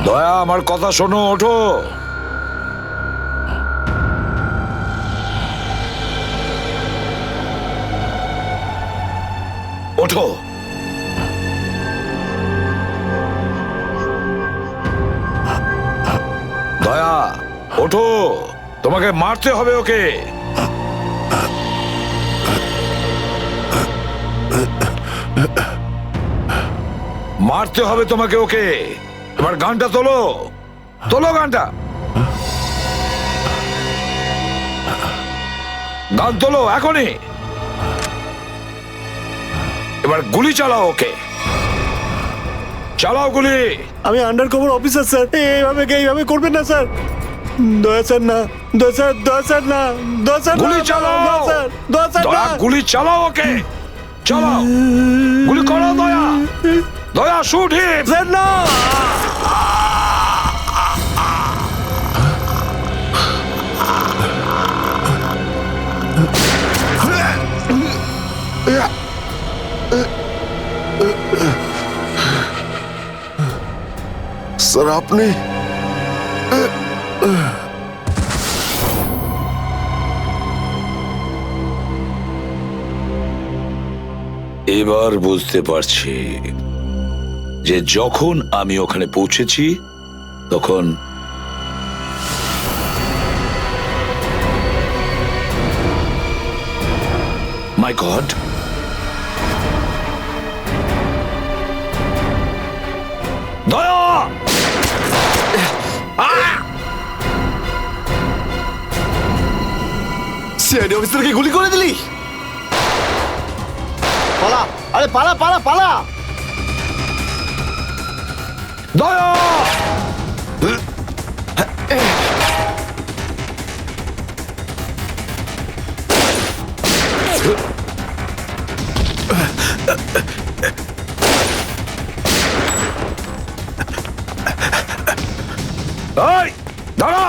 দয়া, আমার কথা শোনো, ওঠো। ওঠো। দয়া ওঠো, তোমাকে মারতে হবে ওকে। মারতে হবে তোমাকে ওকে। এবার গানটা তোলো, তোলো গানটা, গান তোলো এখনই। এবার গুলি চালাও ওকে, চালাও গুলি। আমি আন্ডার কভার অফিসার স্যার, এইভাবে করবেন না স্যার। দয়া স্যার না, দয়া স্যার, দয়া স্যার না, দয়া স্যার, গুলি চালাও, দয়া স্যার দয়া গুলি চালাও ওকে, চালাও গুলি করো দয়া, দয়া শুট হিম। স্যার না। স্যার আপনি এবার বুঝতে পারছি যে যখন আমি ওখানে পৌঁছেছি তখন মাই গড, দয়া, সিআইডি অফিসারকে গুলি করে দিলি? পালা, আরে পালা পালা পালা। দয়া, এই দাঁড়া।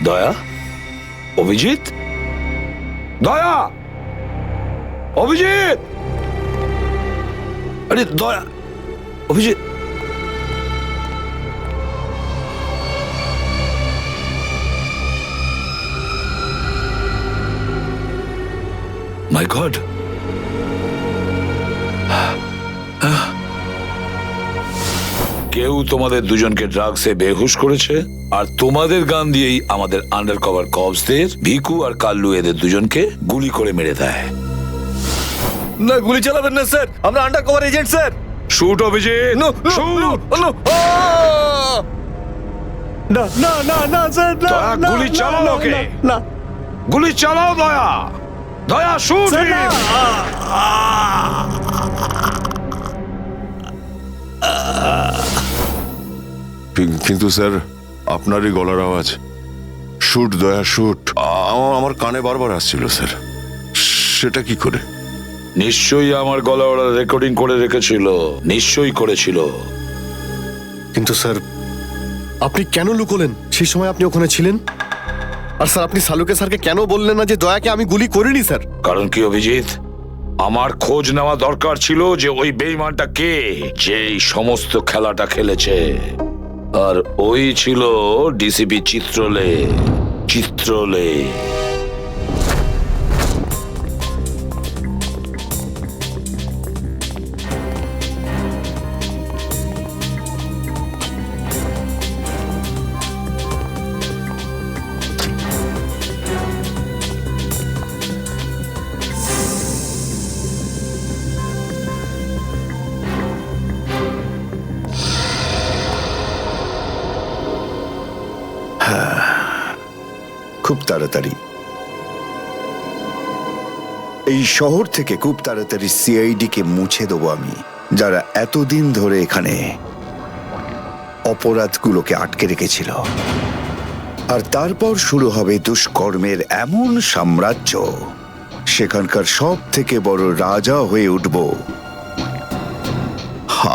দয়া, অভিজিৎ, দয়া, অভিজিৎ, আরে দয়া, অভিজিৎ, মাই গড, কেউ তোমাদের দুজনকে ড্রাগসে বেহুশ করেছে, আর তোমাদের গান দিয়েই আমাদের আন্ডার কভার কপসদের ভিকু আর কাল্লু এদের দুজনকে গুলি করে মেরে দেয়। না, গুলি চালাবেন না স্যার, আমরা undercover agent sir. Shoot Abhijit, shoot. না না না না স্যার, না, দয়া, না, গুলি না, চালাও না, ওকে। না, না গুলি চালাও দয়া, দয়া শুট স্যার, না। কিন্তু স্যার আপনারই গলার আওয়াজ, শুট দয়া শুট, আমার কানে বারবার আসছিল স্যার। সেটা কি করে? নিশ্চয়ই আমার গলা ওরা রেকর্ডিং করে রেখেছিল, নিশ্চয়ই করেছিল। কিন্তু স্যার আপনি কেন লুকোলেন? সেই সময় আপনি ওখানে ছিলেন। আর স্যার, আপনি সালুকে স্যারকে কেন বললেন না যে দয়াকে আমি গুলি করিনি স্যার? কারণ কি অভিজিৎ, আমার খোঁজ নেওয়া দরকার ছিল যে ওই বেঈমানটা কে, যে এই সমস্ত খেলাটা খেলেছে। আর ওই ছিল ডিসিপি চিত্রলে। চিত্রলে খুব তাড়াতাড়ি এই শহর থেকে খুব তাড়াতাড়ি সিআইডি কে মুছে দেবো আমি, যারা এতদিন ধরে এখানে অপরাধগুলোকে আটকে রেখেছিল। আর তারপর শুরু হবে দুষ্কর্মের এমন সাম্রাজ্য, সেখানকার সব থেকে বড় রাজা হয়ে উঠব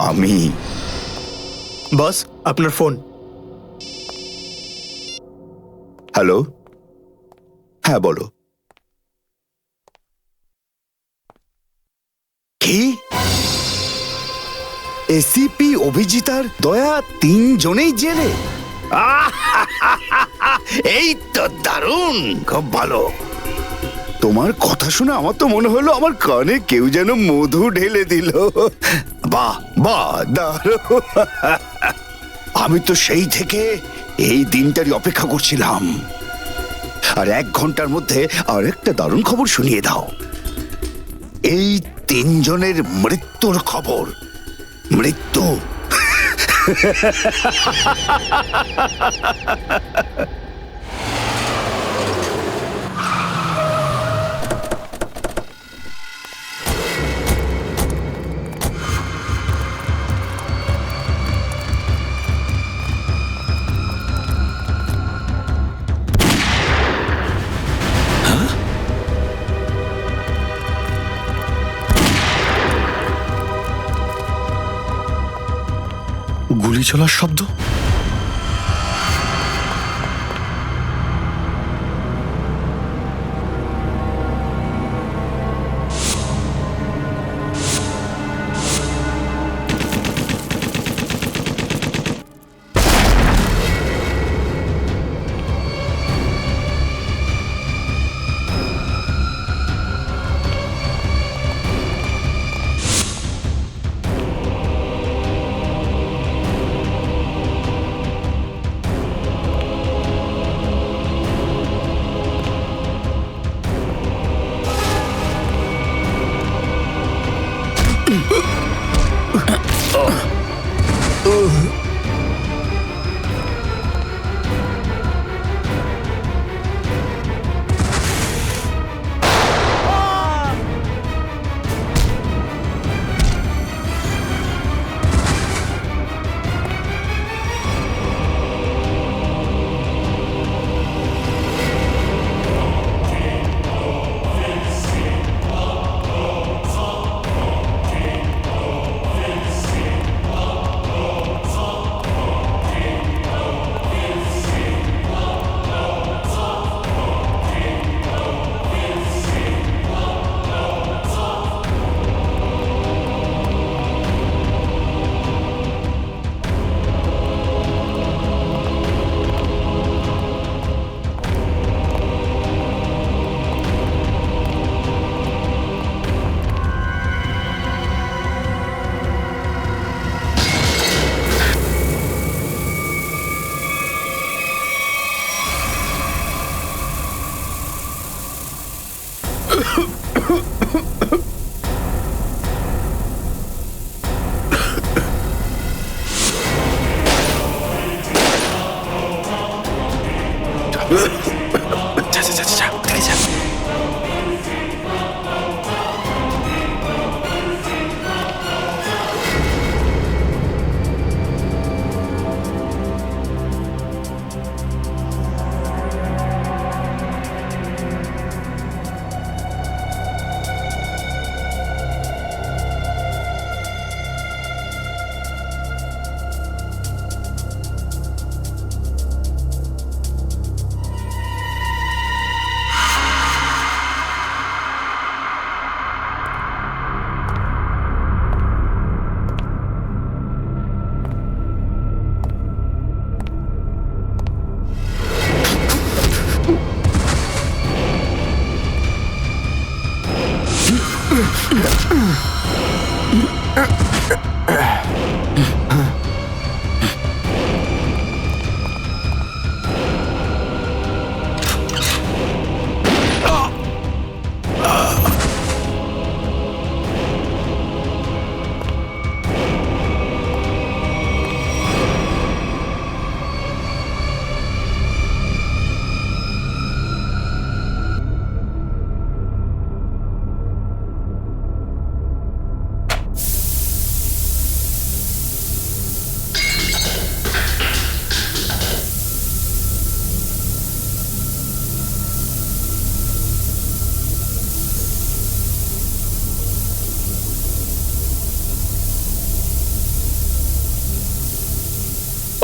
আমি। বস, আপনার ফোন। হ্যালো, হ্যাঁ বলো। কি? এসিপি অভিজিতার দয়া 3 জনেই জেলে? এই তো দারুণ, খুব ভালো। তোমার কথা শুনে আমার তো মনে হলো আমার কানে কেউ যেন মধু ঢেলে দিল। বাহ বাহ, দারুণ। আমি তো সেই থেকে এই দিনটারই অপেক্ষা করছিলাম। আর 1 ঘন্টার মধ্যে আরেকটা দারুণ খবর শুনিয়ে দাও। এই 3 জনের মৃত্যুর খবর। মৃত্যু। গুলি চলার শব্দ।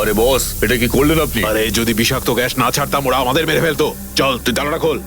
আরে বস, এটা কি করলেন আপনি? আরে যদি বিষাক্ত গ্যাস না ছাড়তাম ওরা আমাদের মেরে ফেলতো। চল তুই জানালা খোল।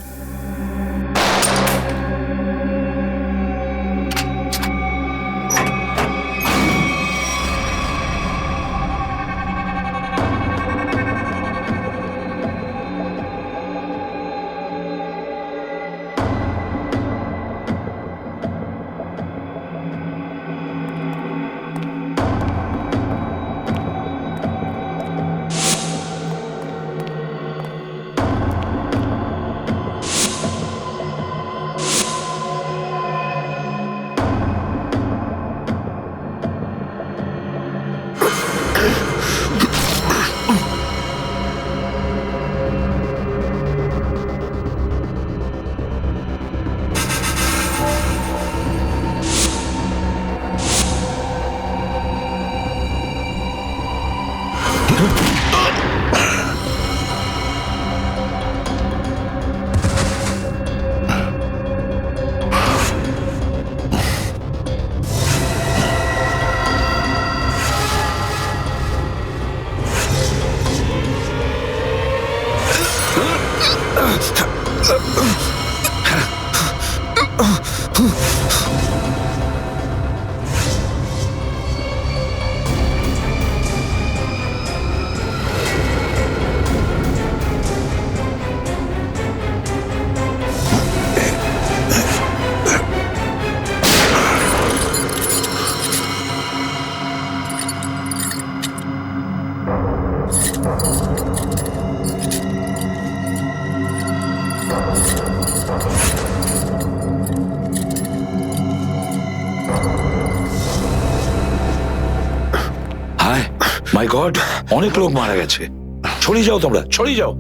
মাই গড, অনেক লোক মারা গেছে। ছড়িয়ে যাও তোমরা, ছড়িয়ে যাও।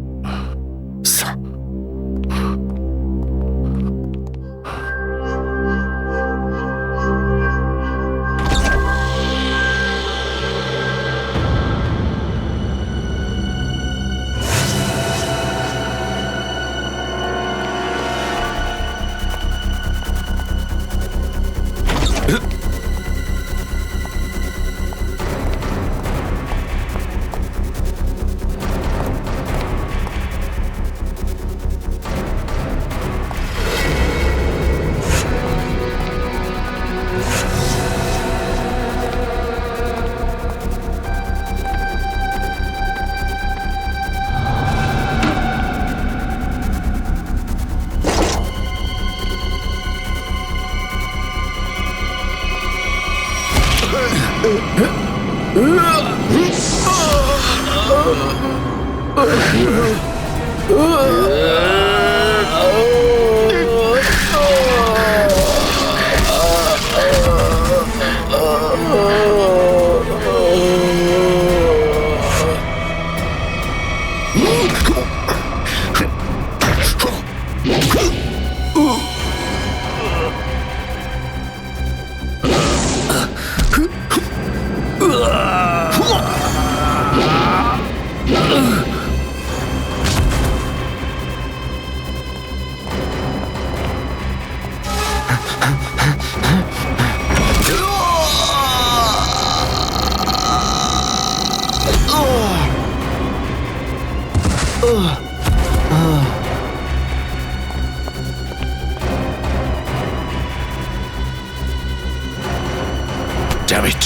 Damn it.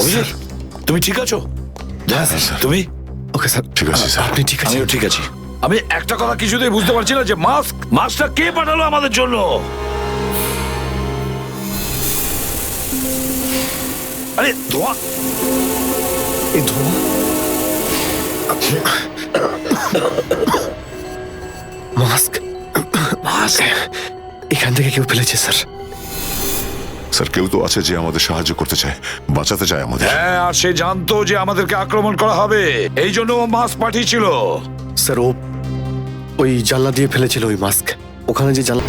অভিজিৎ, তুমি ঠিক আছো? তুমি? ওকে স্যার, ঠিক আছে স্যার। আপনি ঠিক আছেন? আমিও ঠিক আছি। আমি একটা কথা কিছুতেই বুঝতে পারছি না যে মাস্কটা কে পাঠালো আমাদের জন্য? আরে ধোঁয়া, এই ধোঁয়া, মাস্ক মাস্ক এখান থেকে কেউ ফেলেছে স্যার। স্যার, কেউ তো আছে যে আমাদের সাহায্য করতে চায়, বাঁচাতে চায় আমাদের। হ্যাঁ, আর সে জানতো যে আমাদেরকে আক্রমণ করা হবে, এই জন্য ও মাস্ক পাঠিয়েছিল। স্যার, ও ওই জানলা দিয়ে ফেলেছিল ওই মাস্ক। ওখানে যে জানলা,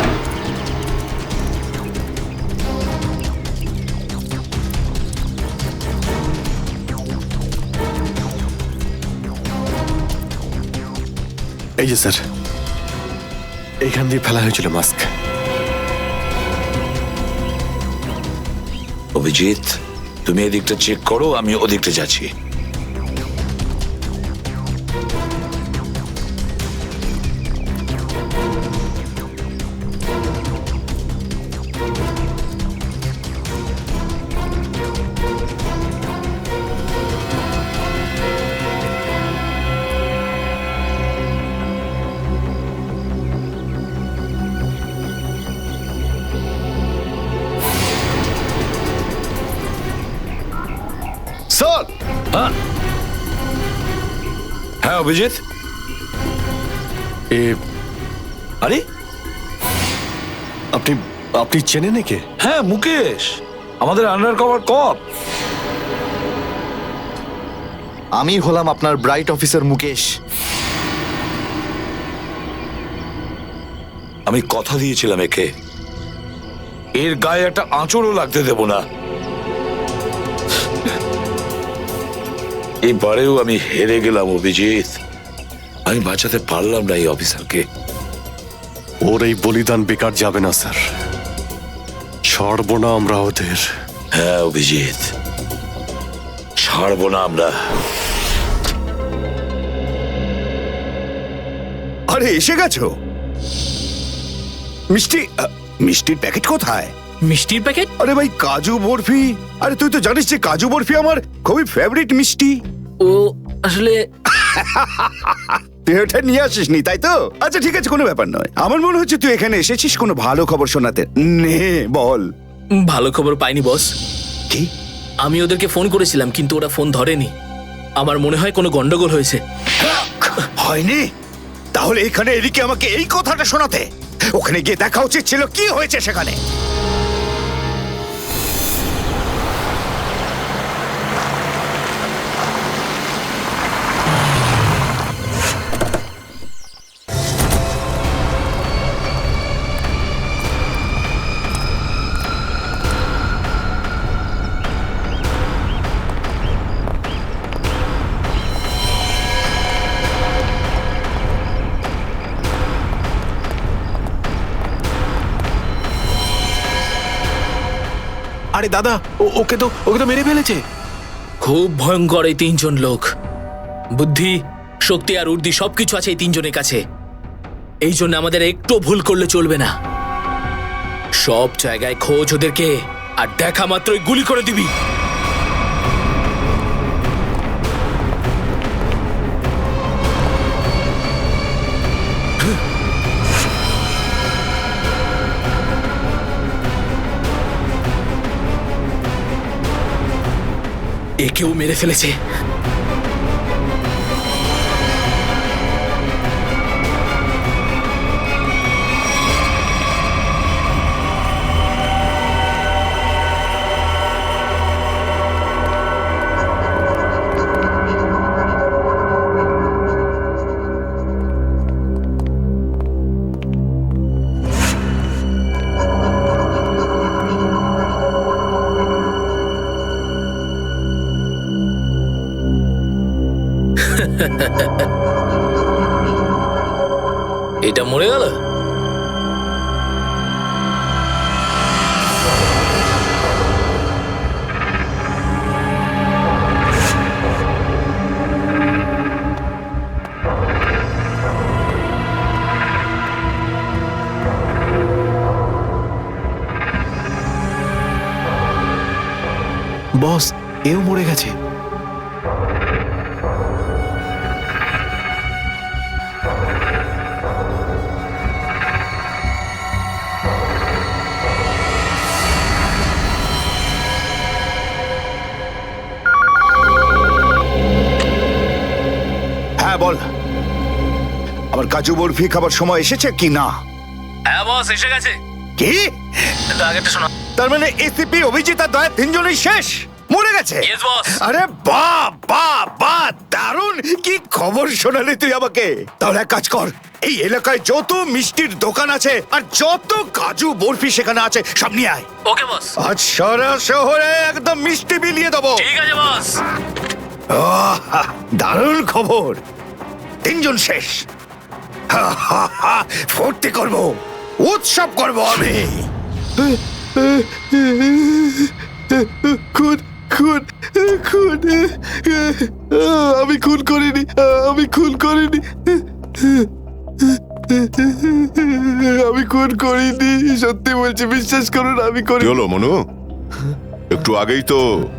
এই যে স্যার, এইখান দিয়ে ফেলা হয়েছিল মাস্ক। অভিজিৎ, তুমি এদিকটা চেক করো, আমি ওদিকটা যাচ্ছি। স্যার, হ্যাঁ অভিজিৎ, আরে আপনি আপনি চেনেন একে? হ্যাঁ, মুকেশ, আমাদের আন্ডার কভার কপ। আমি হলাম আপনার ব্রাইট অফিসার মুকেশ। আমি কথা দিয়েছিলাম একে, এর গায়ে একটা আঁচড়ও লাগতে দেব না। এবারেও আমি হেরে গেলাম অভিজিৎ, আমি বাঁচাতে পারলাম না এই অফিসারকে। ওর এই বলিদান বেকার যাবে না স্যার, ছাড়বো না আমরা ওদের। হ্যাঁ অভিজিৎ, ছাড়বো না আমরা। আরে এসে গেছো? মিষ্টি মিষ্টির প্যাকেট কোথায়? মিষ্টির প্যাকেট? আরে ভাই কাজু বরফি। আরে তুই তো জানিস যে কাজু বরফি আমার খুবই ফেভারিট মিষ্টি। ও আসলে তুই ওটা নিয়ে আসিসনি তাই তো? আচ্ছা ঠিক আছে, কোনো ব্যাপার নয়। আমার মনে হচ্ছে তুই এখানে এসেছিস কোনো ভালো খবর শোনাতে। নে বল। ভালো খবর পাইনি বস। কি? আমি ওদেরকে ফোন করেছিলাম কিন্তু ওরা ফোন ধরেনি। আমার মনে হয় কোনো গন্ডগোল হয়েছে। হয়নি? তাহলে এখানে এদিকে আমাকে এই কথাটা শোনাতে? ওখানে গিয়ে দেখা উচিত ছিল কি হয়েছে সেখানে। আরে দাদা, ওকে তো মেরে ফেলেছে। খুব ভয়ঙ্কর এই তিনজন লোক। বুদ্ধি, শক্তি আর উর্দি সবকিছু আছে এই তিনজনের কাছে। এই জন্য আমাদের একটু ভুল করলে চলবে না। সব জায়গায় খোঁজ ওদেরকে, আর দেখা মাত্রই গুলি করে দিবি। একেও মেরে ফেলেছে। এটা মরে গেল। বস, এও মরে গেছে। হ্যাঁ বল, আমার কাজু বরফি খাবার সময় এসেছে কি না? হ্যাঁ বস, এসে গেছে। কি? আগেরটা শোনা। তার মানে এসিপি, অভিজিৎ আর দয়া তিনজনই শেষ, মরে গেছে? Yes, boss. আরে বাহ বাহ বাহ, দারুণ! কি খবর শোনালি তুই আমাকে। তাহলে এক কাজ কর, এই এলাকায় যত মিষ্টির দোকান আছে আর যত কাজু বরফি সেখানে আছে সব নিয়ে আয়। ওকে বস। আজ সারা শহরে একদম মিষ্টি বিলিয়ে দেবো। ঠিক আছে বস। দারুণ খবর, তিনজন শেষ। ফুর্তি করব, উৎসব করব আমি। খুন খুন খুন, আমি খুন করিনি, আমি খুন করিনি, আমি খুন করিনি, সত্যি বলছি, বিশ্বাস করুন আমি করি। হলো মনু? একটু আগেই তো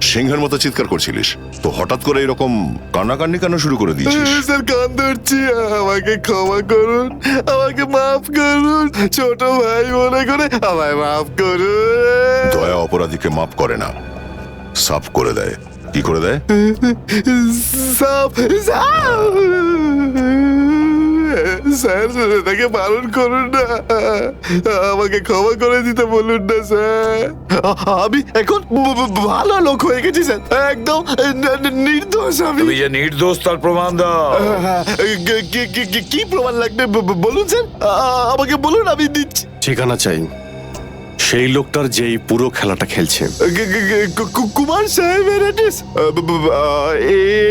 সিংহের মতো চিৎকার করছিলিস, তো হঠাৎ করে এরকম কান্নাকান্নি কেন শুরু করে দিয়েছিস? স্যার কান ধরছি, আমাকে ক্ষমা করুন, আমাকে মাফ করুন, ছোট ভাই মনে করে আমায় মাফ করুন। দয়া অপরাধীকে মাফ করে না, সাফ করে দেয়। কি করে দেয়? সাফ সাফ। স্যার তাকে বারণ করুন না, আমাকে ক্ষমা করে দিতে বলুন না স্যার। আমি এখন ভালো লোক হয়ে গেছি স্যার, একদম নির্দোষ আমি। তুমি যে নির্দোষ তার প্রমাণ দাও। কি প্রমাণ লাগবে বলুন স্যার, আমাকে বলুন, আমি দিচ্ছি। ঠিকানা চাই সেই লোকটার যেই পুরো খেলাটা খেলছে। কুমার সাহেবের অ্যাড্রেস?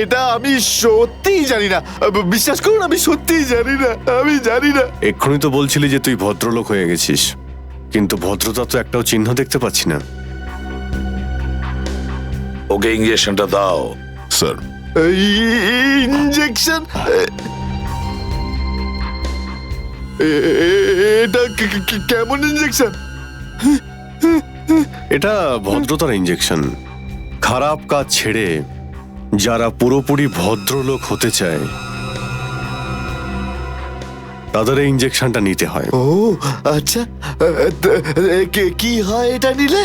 এটা আমি সত্যিই জানি না, বিশ্বাস করুন আমি সত্যিই জানি না, আমি জানি না। এক্ষুনি তো বলছিলি যে তুই ভদ্রলোক হয়ে গেছিস, কিন্তু ভদ্রতা তো একটাও চিহ্ন দেখতে পাচ্ছি না। ওকে ইঞ্জেকশনটা দাও। Sir, injection? এটা কেমন ইঞ্জেকশন? এটা ভদ্রতার ইঞ্জেকশন। খারাপ কাজ ছেড়ে যারা পুরোপুরি ভদ্রলোক হতে চায় তাদের এই ইঞ্জেকশনটা নিতে হয়। ও আচ্ছা, কি হয় এটা নিলে?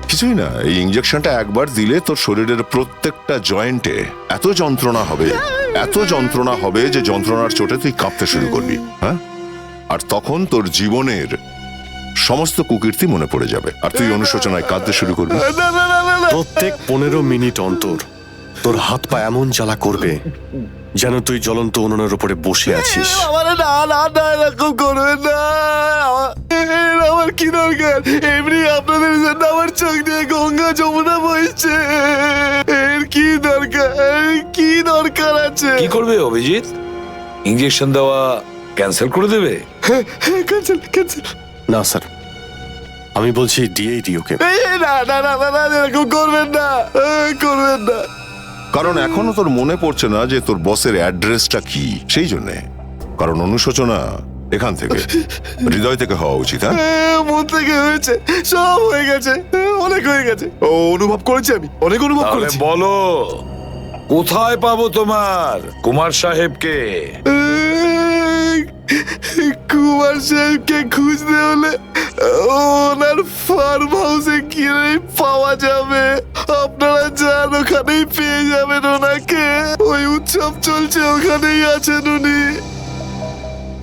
কিছুই না, এই ইঞ্জেকশনটা একবার দিলে তোর শরীরের প্রত্যেকটা জয়েন্টে এত যন্ত্রণা হবে যে যন্ত্রণার চোটে তুই কাঁপতে শুরু করবি। হ্যাঁ, আর তখন তোর জীবনের সমস্ত কুকীর্তি মনে পড়ে যাবে আর তুই অনুশোচনায় কাঁদতে শুরু করবি। প্রত্যেক 15 মিনিট অন্তর তোর হাত পা এমন জ্বালা করবে যেন তুই জ্বলন্ত উনুনের উপরে বসে আছিস। এরকম করবেন না, আমার কি দরকার? এমনি আপনাদের জন্য আমার চোখ দিয়ে গঙ্গা যমুনা বইছে, এর কি দরকার আছে? কি করবে অভিজিৎ? ইঞ্জেকশন দেওয়া ক্যান্সেল করে দেবে? ক্যান্সেল। না স্যার, আমি বলছি দিয়েই দিই ওকে। না, এরকম করবেন না। কারণ এখনো তোর মনে পড়ছে না যে তোর বসের অ্যাড্রেসটা কি, সেই জন্যে। কারণ অনুশোচনা এখান থেকে, হৃদয় থেকে হওয়া উচিত। হ্যাঁ, মন থেকে হয়েছে, সব হয়ে গেছে, অনেক হয়ে গেছে। অনুভব করেছি, আমি অনেক অনুভব করেছি। বলো, কোথায় পাবো তোমার কুমার সাহেবকে? কুমার সাহেবকে খুঁজতে হলে ওনার ফার্ম হাউসে গিয়ে পাওয়া যাবে। আপনারা যান, ওখানেই পেয়ে যাবেন ওনাকে। ওই উৎসব চলছে, ওখানেই আছেন উনি।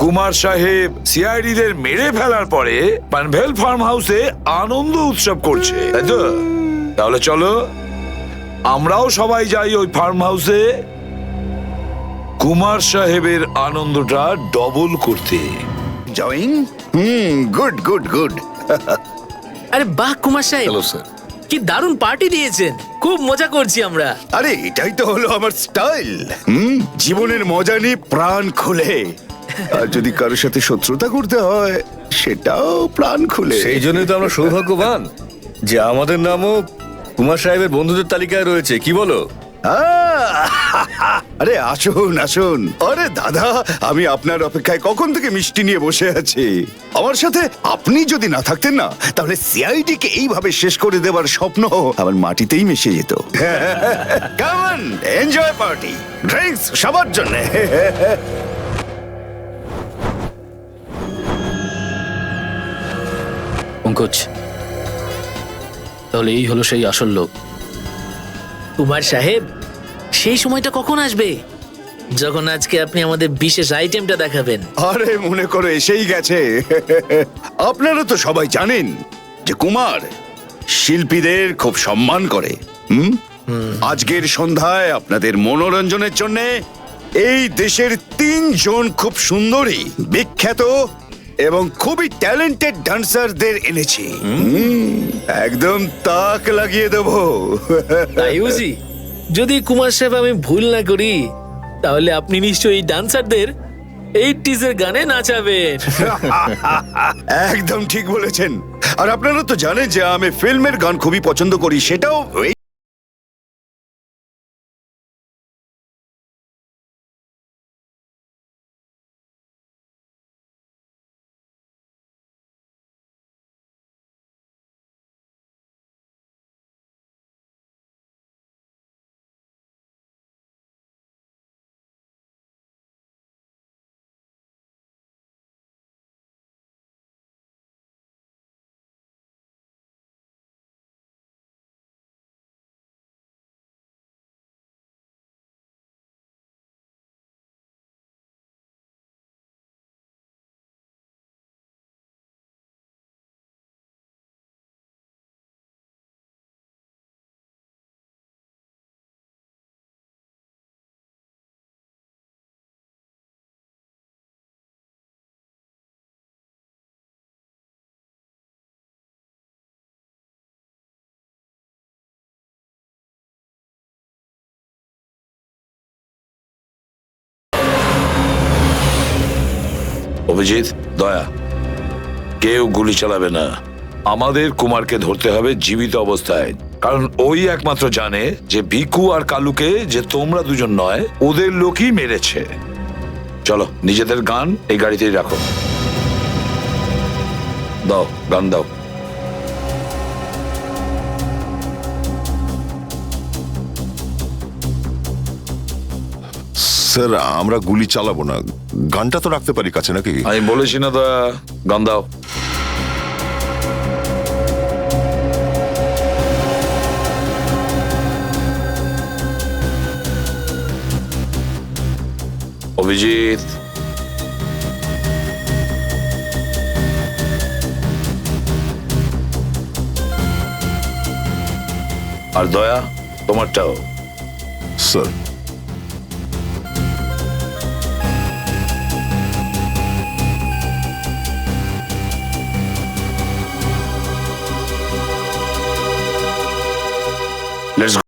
কুমার সাহেব সিআইডিদের মেরে ফেলার পরে পানভেল ফার্ম হাউসে আনন্দ উৎসব করছে, তাই তো? তাহলে চলো আমরাও সবাই যাই ওই ফার্ম হাউসে কুমার সাহেবের আনন্দটা ডবল করতে। জয়িং, গুড। আরে বাহ কুমার সাহেব, হ্যালো স্যার। কি দারুণ পার্টি দিয়েছেন, খুব মজা করছি আমরা। আরে এটাই তো হলো আমার স্টাইল। জীবনের মজা নিয়ে প্রাণ খুলে, আর যদি কারোর সাথে শত্রুতা করতে হয় সেটাও প্রাণ খুলে। সেই জন্যই তো আমরা সৌভাগ্যবান যে আমাদের নামও কুমার সাহেবের বন্ধুদের তালিকায় রয়েছে, কি বলো? আরে আসুন। আরে দাদা, আমি আপনার অপেক্ষায় কখন থেকে মিষ্টি নিয়ে বসে আছি। আমার সাথে আপনি যদি না থাকতেন না, তাহলে সিআইডি কে এইভাবে শেষ করে দেবার স্বপ্ন আমার মাটিতেই মিশে যেত। Come on, enjoy party, drinks সবার জন্য। পঙ্কজ, তাহলে এই হলো সেই আসল লোক। কুমার সাহেব, সেই সময়টা কখন আসবে যখন আজকে আপনি আমাদের বিশেষ আইটেমটা দেখাবেন? আরে মনে করো এসেই গেছে। আপনারা তো সবাই জানেন যে কুমার শিল্পীদের খুব সম্মান করে। আজকের সন্ধ্যায় আপনাদের মনোরঞ্জনের জন্য এই দেশের 3 জন খুব সুন্দরী, বিখ্যাত এবং খুবই ট্যালেন্টেড ডান্সারদের এনেছি। একদম তাক লাগিয়ে দেবো। তাই বুঝি? যদি কুমার সাহেব আমি ভুল না করি, তাহলে আপনি নিশ্চয়ই এই ডান্সারদের 80s এর গানে নাচাবেন। একদম ঠিক বলেছেন। আর আপনারা তো জানেন যে আমি ফিল্মের গান খুবই পছন্দ করি, সেটাও অভিজিৎ, দয়া, কেউ গুলি চালাবে না। আমাদের কুমারকে ধরতে হবে জীবিত অবস্থায়, কারণ ওই একমাত্র জানে যে ভিকু আর কালুকে যে তোমরা দুজন নয়, ওদের লোকই মেরেছে। চলো, নিজেদের গান এই গাড়িতেই রাখো। দাও, গান দাও। স্যার আমরা গুলি চালাবো না, গানটা তো রাখতে পারি কাছে নাকি? আমি বলেছি না দয়া, গান দাও। অভিজিৎ, আর দয়া তোমারটাও। Sir let's go.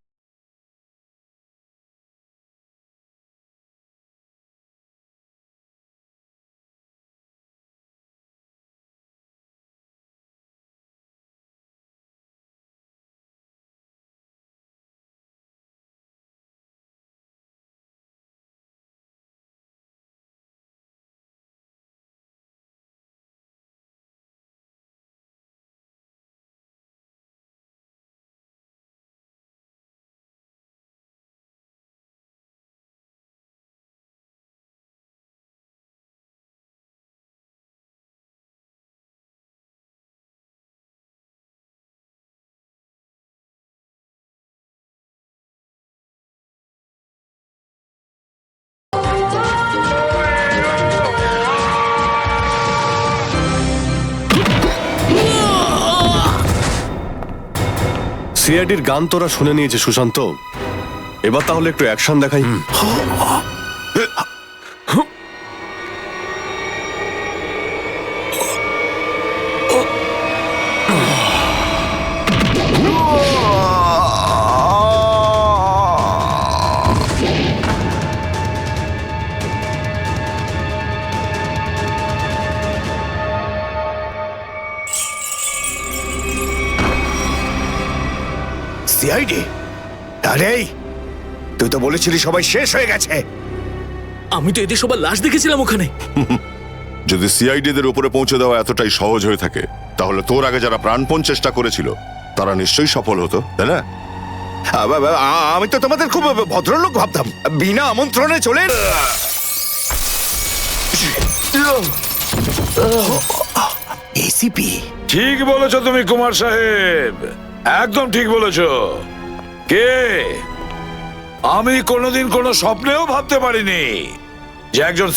সিআইডির গান তোরা শুনে নিয়েছে সুশান্ত, এবার তাহলে একটু অ্যাকশন দেখাই। সিআইডি? আরে তুই তো বলেছিলি সবাই শেষ হয়ে গেছে। আমি তো এদের সবার লাশ দেখেছিলাম ওখানে। যদি সিআইডিদের উপরে পৌঁছে দেওয়া এতটাই সহজ হয়ে থাকে, তাহলে তোর আগে যারা প্রাণপণ চেষ্টা করেছিল তারা নিশ্চয়ই সফল হতো, তাই না? আমি তো তোমাদের খুব ভদ্রলোক ভাবতাম, বিনা আমন্ত্রণে চলে এসিপি। ঠিক বলেছো তুমি কুমার সাহেব, একদম ঠিক বলেছো। কে? আমি কোনোদিন কোনো স্বপ্নেও ভাবতে পারিনি যে একজন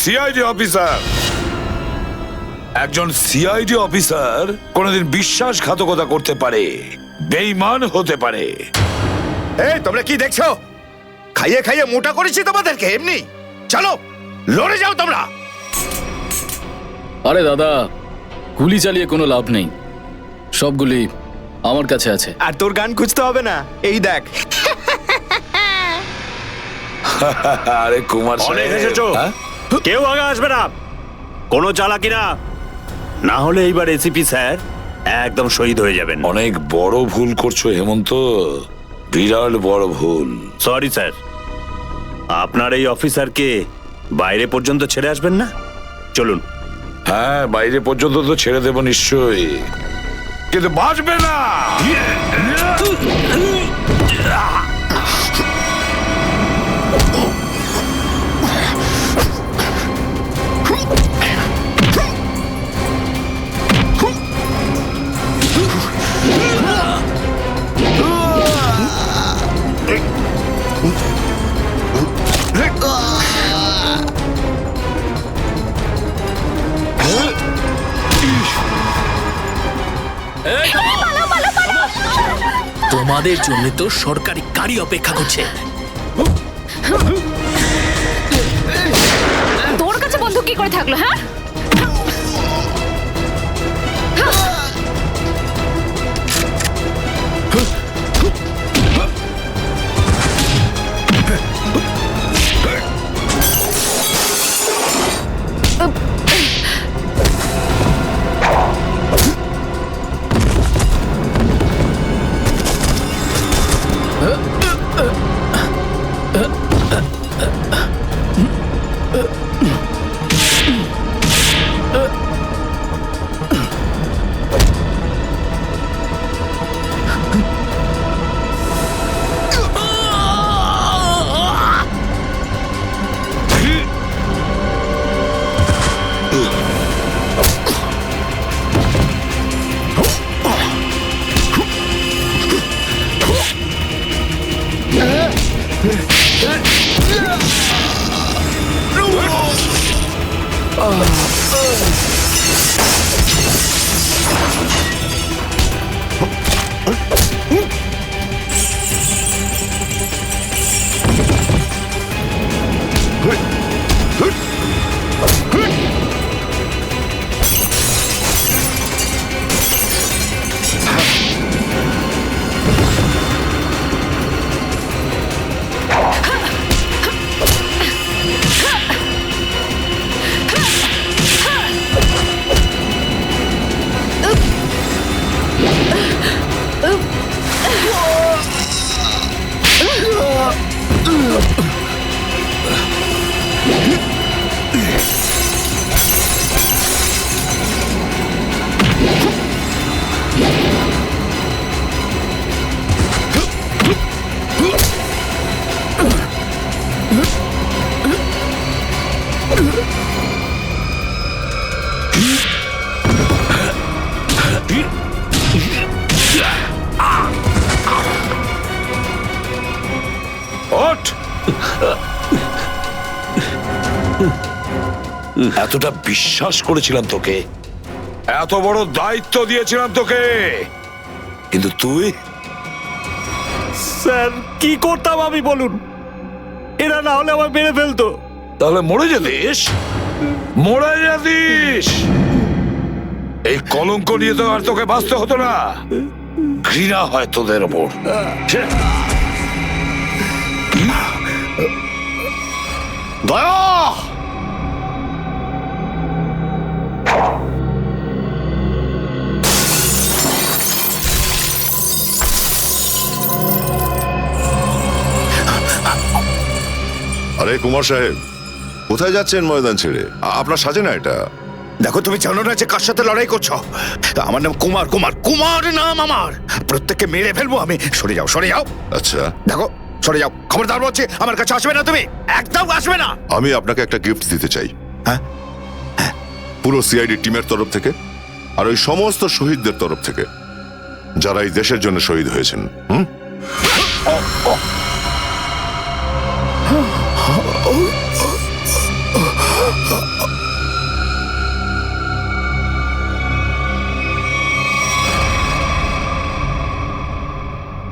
সিআইডি অফিসার কোনোদিন বিশ্বাসঘাতকতা করতে পারে, বেঈমান হতে পারে। এই তোমরা কি দেখছো? খাইয়ে খাইয়ে মোটা করেছি তোমাদেরকে এমনি। চলো লড়ে যাও তোমরা। আরে দাদা, গুলি চালিয়ে কোনো লাভ নেই, সবগুলি আমার কাছে আছে। আর তোর গান খুঁজতে হবে না, এই দেখ। আরে কুমার অনেক সাহেব, এসেছো, হ্যাঁ? কেউ আগে আসবে না, কোনো চালাকি না, না হলে এইবার এসিপি স্যার একদম শহীদ হয়ে যাবেন। অনেক বড় ভুল করছো হেমন্ত, বিরাট বড় ভুল। সরি স্যার, আপনার এই অফিসারকে বাইরে পর্যন্ত ছেড়ে আসবেন না? চলুন। হ্যাঁ, বাইরে পর্যন্ত তো ছেড়ে দেব নিশ্চয়ই, কিন্তু বাঁচবে না। তোমাদের জন্য তো সরকারি গাড়ি অপেক্ষা করছে। তোর কাছে বন্ধু কি করে থাকলো? হ্যাঁ, ওঠ! এতটা বিশ্বাস করেছিলাম তোকে, এত বড় দায়িত্ব দিয়েছিলাম তোকে, কিন্তু তুই স্যার কি করতাম আমি বলুন, এরা না হলে আমার মেরে ফেলতো। তাহলে মরে যেতিস, মরে যেতিস। এই কলঙ্ক নিয়ে তো আর তোকে বাঁচতে হতো না। ঘৃণা হয় তোদের ওপর। দয়া! আরে কুমার সাহেব, কোথায় যাচ্ছেন ময়দান ছেড়ে? আপনার সাজে না এটা। দেখো, তুমি জানো না যে কার সাথে লড়াই করছো? আমার নাম কুমার, কুমার, কুমার নাম আমার। প্রত্যেককে মেরে ফেলবো আমি। সরে যাও, সরে যাও। আচ্ছা, দেখো, সরে যাও। খবরদার বলছি, আমার কাছে আসবে না তুমি, একদম আসবে না। আমি আপনাকে একটা গিফট দিতে চাই। হ্যাঁ? পুরো সিআইডি টিমের তরফ থেকে আর ওই সমস্ত শহীদদের তরফ থেকে যারা এই দেশের জন্য শহীদ হয়েছেন।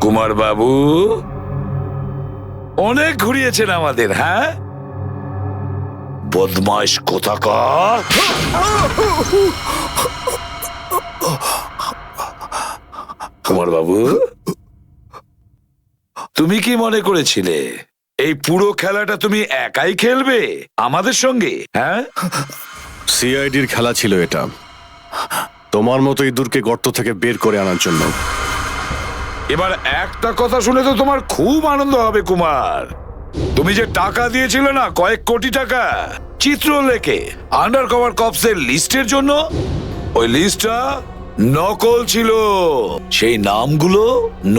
কুমার বাবু অনেক ঘুরিয়েছেন আমাদের, হ্যাঁ? বদমাইশ কোথাকার। কুমার বাবু, তুমি কি মনে করেছিলে এই পুরো খেলাটা তুমি একাই খেলবে আমাদের সঙ্গে? হ্যাঁ, সিআইডির খেলা ছিল এটা, তোমার মতো ইঁদুরকে গর্ত থেকে বের করে আনার জন্য। এবার একটা কথা শুনে তো তোমার খুব আনন্দ হবে কুমার। তুমি যে টাকা দিয়েছিলে না, কয়েক কোটি টাকা, চিত্রলেখে আন্ডার কভার কপসের লিস্টের জন্য, ওই লিস্টটা নকল ছিল। সেই নামগুলো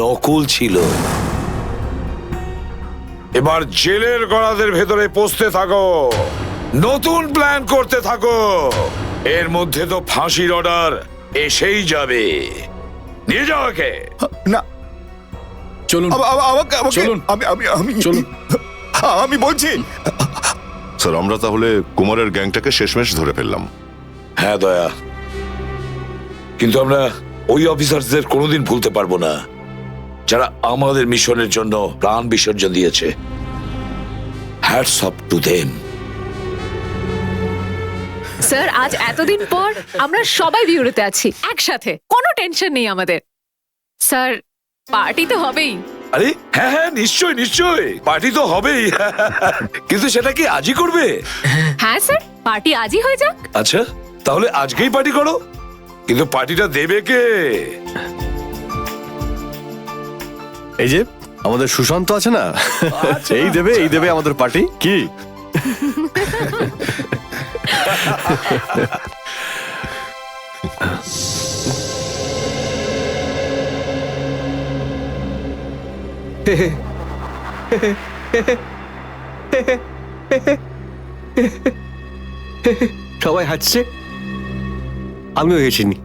নকল ছিল। এবার জেলের গড়াদের ভেতরে পৌঁছতে থাকো, নতুন প্ল্যান করতে থাকো। এর মধ্যে তো ফাঁসির অর্ডার এসেই যাবে। নিয়ে যাও একে। না, চলুন চলুন, চলুন, আমি বলছি। স্যার, আমরা তাহলে কুমারের গ্যাংটাকে শেষমেশ ধরে ফেললাম। হ্যাঁ দয়া, কিন্তু আমরা ওই অফিসারদের কোনোদিন ভুলতে পারবো না যারা আমাদের মিশনের জন্য প্রাণ বিসর্জন দিয়েছে। Hats off to them. Sir, আজ এতদিন পর আমরা সবাই বিউরোতে আছি একসাথে, কোনো টেনশন নেই আমাদের। স্যার, পার্টি তো হবেই। আরে হ্যাঁ হ্যাঁ, নিশ্চয় নিশ্চয়, পার্টি তো হবেই। কিন্তু সেটা কি আজই করবে? হ্যাঁ স্যার, পার্টি আজই হয়ে যাক। আচ্ছা, তাহলে আজকেই পার্টি করো, কিন্তু পার্টিটা দেবে কে? এই যে আমাদের সুশান্ত আছে না, এই দেবে আমাদের পার্টি। কি সবাই হাসছে, আমিও হেসিনি।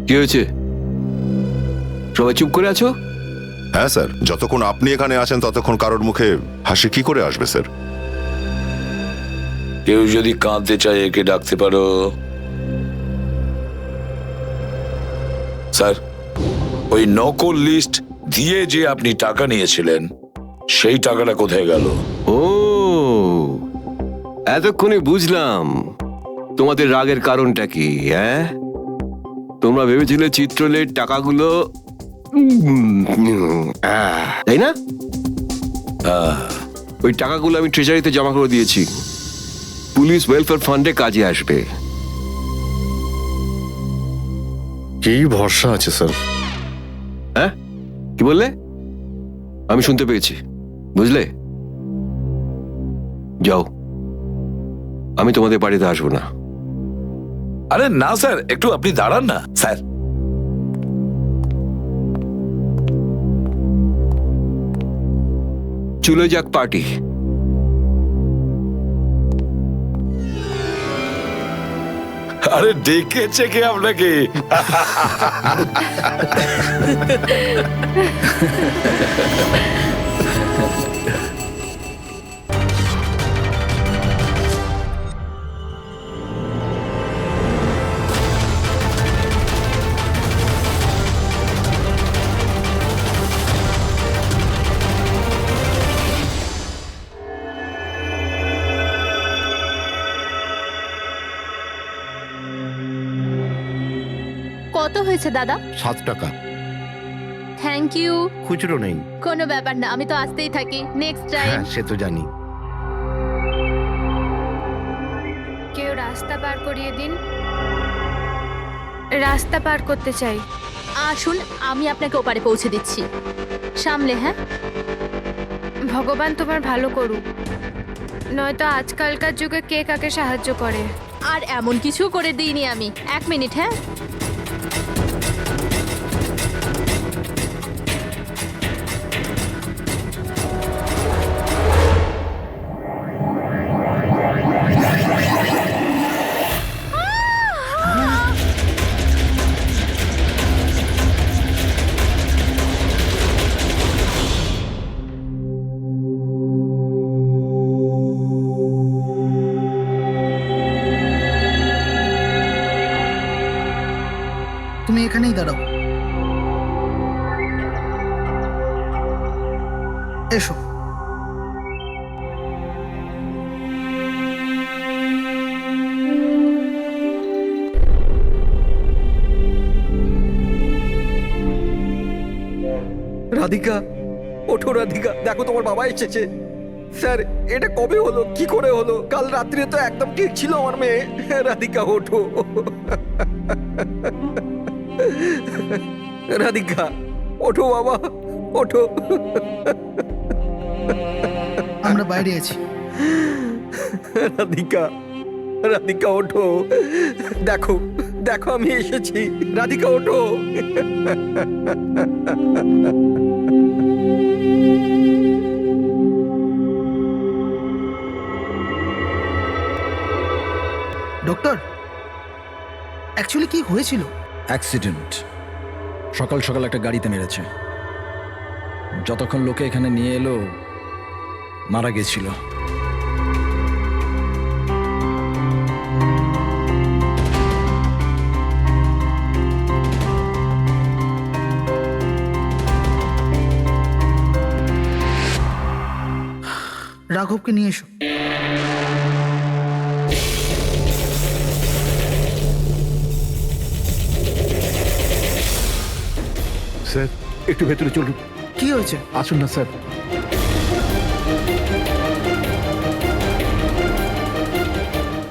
কি হয়েছে? সবাই চুপ করে আছো? হ্যাঁ স্যার, যতক্ষণ আপনি এখানে আছেন ততক্ষণ কারোর মুখে হাসি কি করে আসবে স্যার? কেউ যদি কাঁদতে চায় একে ডাকতে পারো। স্যার, ওই নকল লিস্ট দিয়ে যে আপনি টাকা নিয়েছিলেন সেই টাকাটা কোথায় গেল? ও, এতক্ষণে বুঝলাম তোমাদের রাগের কারণটা কি। হ্যাঁ, তোমরা ভেবেছিলে চিত্রলের টাকাগুলো তাই না? ওই টাকাগুলো আমি ট্রেজারিতে জমা করে দিয়েছি, পুলিশ ওয়েলফেয়ার ফান্ডে কাজে আসবে। কি ভরসা আছে স্যার? হ্যাঁ, কি বললে? আমি শুনতে পেয়েছি, বুঝলে? যাও, আমি তোমাদের বাড়িতে আসবো না। আরে না স্যার, একটু আপনি দাঁড়ান না স্যার। চলে যাক পার্টি। আরে ডেকেছে কে আপনাকে? কত হয়েছে দাদা? 7 টাকা। Thank you. খুচরো নেই। কোনো ব্যাপার না, আমি তো আসতেই থাকি। Next time. হ্যাঁ, সে তো জানি। কেউ রাস্তা পার করিয়ে দিন, রাস্তা পার করতে চাই। আসুন, আমি আপনাকে ওপারে পৌঁছে দিচ্ছি। সামলে। হ্যাঁ, ভগবান তোমার ভালো করুক, নয়তো আজকালকার যুগে কে কাকে সাহায্য করে। আর এমন কিছু করে দিইনি আমি। 1 মিনিট। হ্যাঁ, তুমি এখানেই দাঁড়াও। এসো। রাধিকা, ওঠো রাধিকা, দেখো তোমার বাবা এসেছে। স্যার, এটা কবে হলো, কি করে হলো? কাল রাত্রে তো একদম ঠিক ছিল আমার মেয়ে। রাধিকা ওঠো। রাধিকা ওঠো বাবা, ওঠো। আমরা বাইরে আছি। রাধিকা, রাধিকা ওঠো, দেখো দেখো আমি এসেছি। রাধিকা ওঠো। ডক্টর, অ্যাকচুয়ালি কি হয়েছিল? অ্যাক্সিডেন্ট। সকাল সকাল একটা গাড়িতে মেরেছে। যতক্ষণ লোকে এখানে নিয়ে এলো মারা গেছিল। রাঘবকে নিয়ে এসো। স্যার, একটু ভেতরে চলুন। কি হয়েছে? আসুন না স্যার।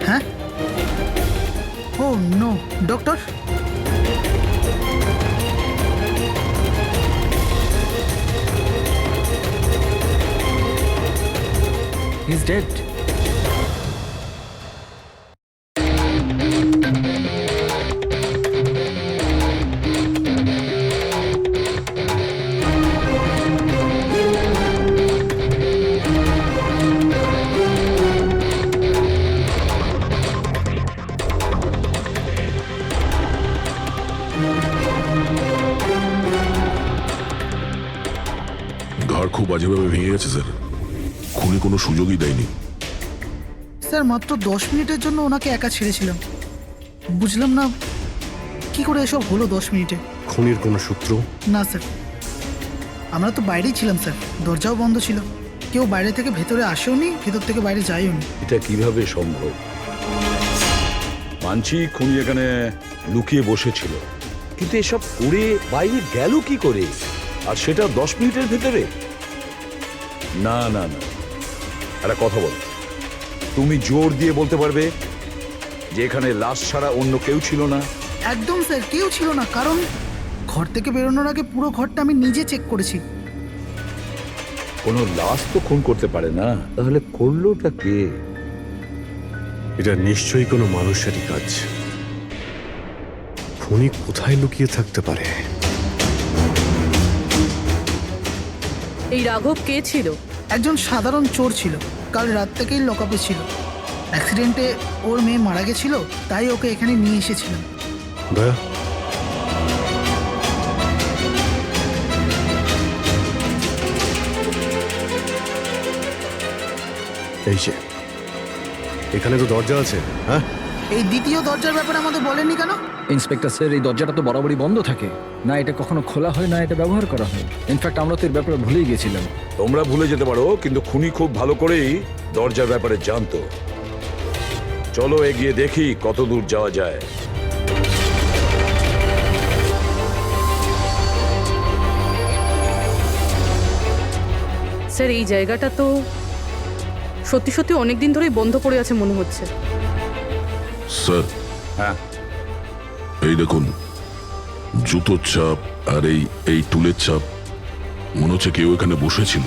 হ্যাঁ? ও নো, ডক্টর। He's dead. খুব বাজেভাবে ভেঙে গেছে স্যার। খুনি কোনো সুযোগই দেয়নি। স্যার মাত্র 10 মিনিটের জন্য ওনাকে একা ছেড়েছিলাম। বুঝলাম না কি করে এসব হলো 10 মিনিটে। খুনির কোনো সূত্র? না স্যার, আমরা তো বাইরেই ছিলাম স্যার, দরজাও বন্ধ ছিল। কেউ বাইরে থেকে ভেতরে আসেও নি, ভেতর থেকে বাইরে যায়ও নি। এটা কিভাবে সম্ভব? মানছি খুনি এখানে লুকিয়ে বসেছিল, কিন্তু এসব করে বাইরে গেল কি করে, আর সেটা 10 মিনিটের ভেতরে? না না না, একটা কথা বল, তুমি জোর দিয়ে বলতে পারবে যে এখানে লাশ ছাড়া অন্য কেউ ছিল না? একদম স্যার, কেউ ছিল না, কারণ ঘর থেকে বেরোনোর আগে পুরো ঘরটা আমি নিজে চেক করেছি। কোনো লাশ তো খুন করতে পারে না, তাহলে করলোটা কে? এটা নিশ্চয়ই কোনো মানুষেরই কাজ। খুনি কোথায় লুকিয়ে থাকতে পারে? এই রাঘব কে ছিল? একজন সাধারণ চোর ছিল, কাল রাত থেকেই লকআপে ছিল। অ্যাক্সিডেন্টে ওর মেয়ে মারা গেছিল, তাই ওকে এখানে নিয়ে এসেছিলাম। দয়া, এই যে এখানে তো দরজা আছে। হ্যাঁ, এই দ্বিতীয় দরজার ব্যাপারে আমাদের বলেননি কেন? ইন্সপেক্টর স্যার, এই দরজাটা তো বরাবরই বন্ধ থাকে, না এটা কখনো খোলা হয় না এটা ব্যবহার করা হয়। ইনফ্যাক্ট আমরা তো এর ব্যাপারে ভুলেই গেছিলাম। তোমরা ভুলে যেতে পারো, কিন্তু খুনি খুব ভালো করেই দরজার ব্যাপারে জানতো। চলো এগিয়ে দেখি কত দূর যাওয়া যায়। স্যার এই জায়গাটা তো সত্যি সত্যি অনেকদিন ধরেই বন্ধ পড়ে আছে মনে হচ্ছে। স্যার, হ্যাঁ এই দেখুন, জুতোর চাপ আর এই টুলের চাপ, মনে হচ্ছে কেউ এখানে বসেছিল।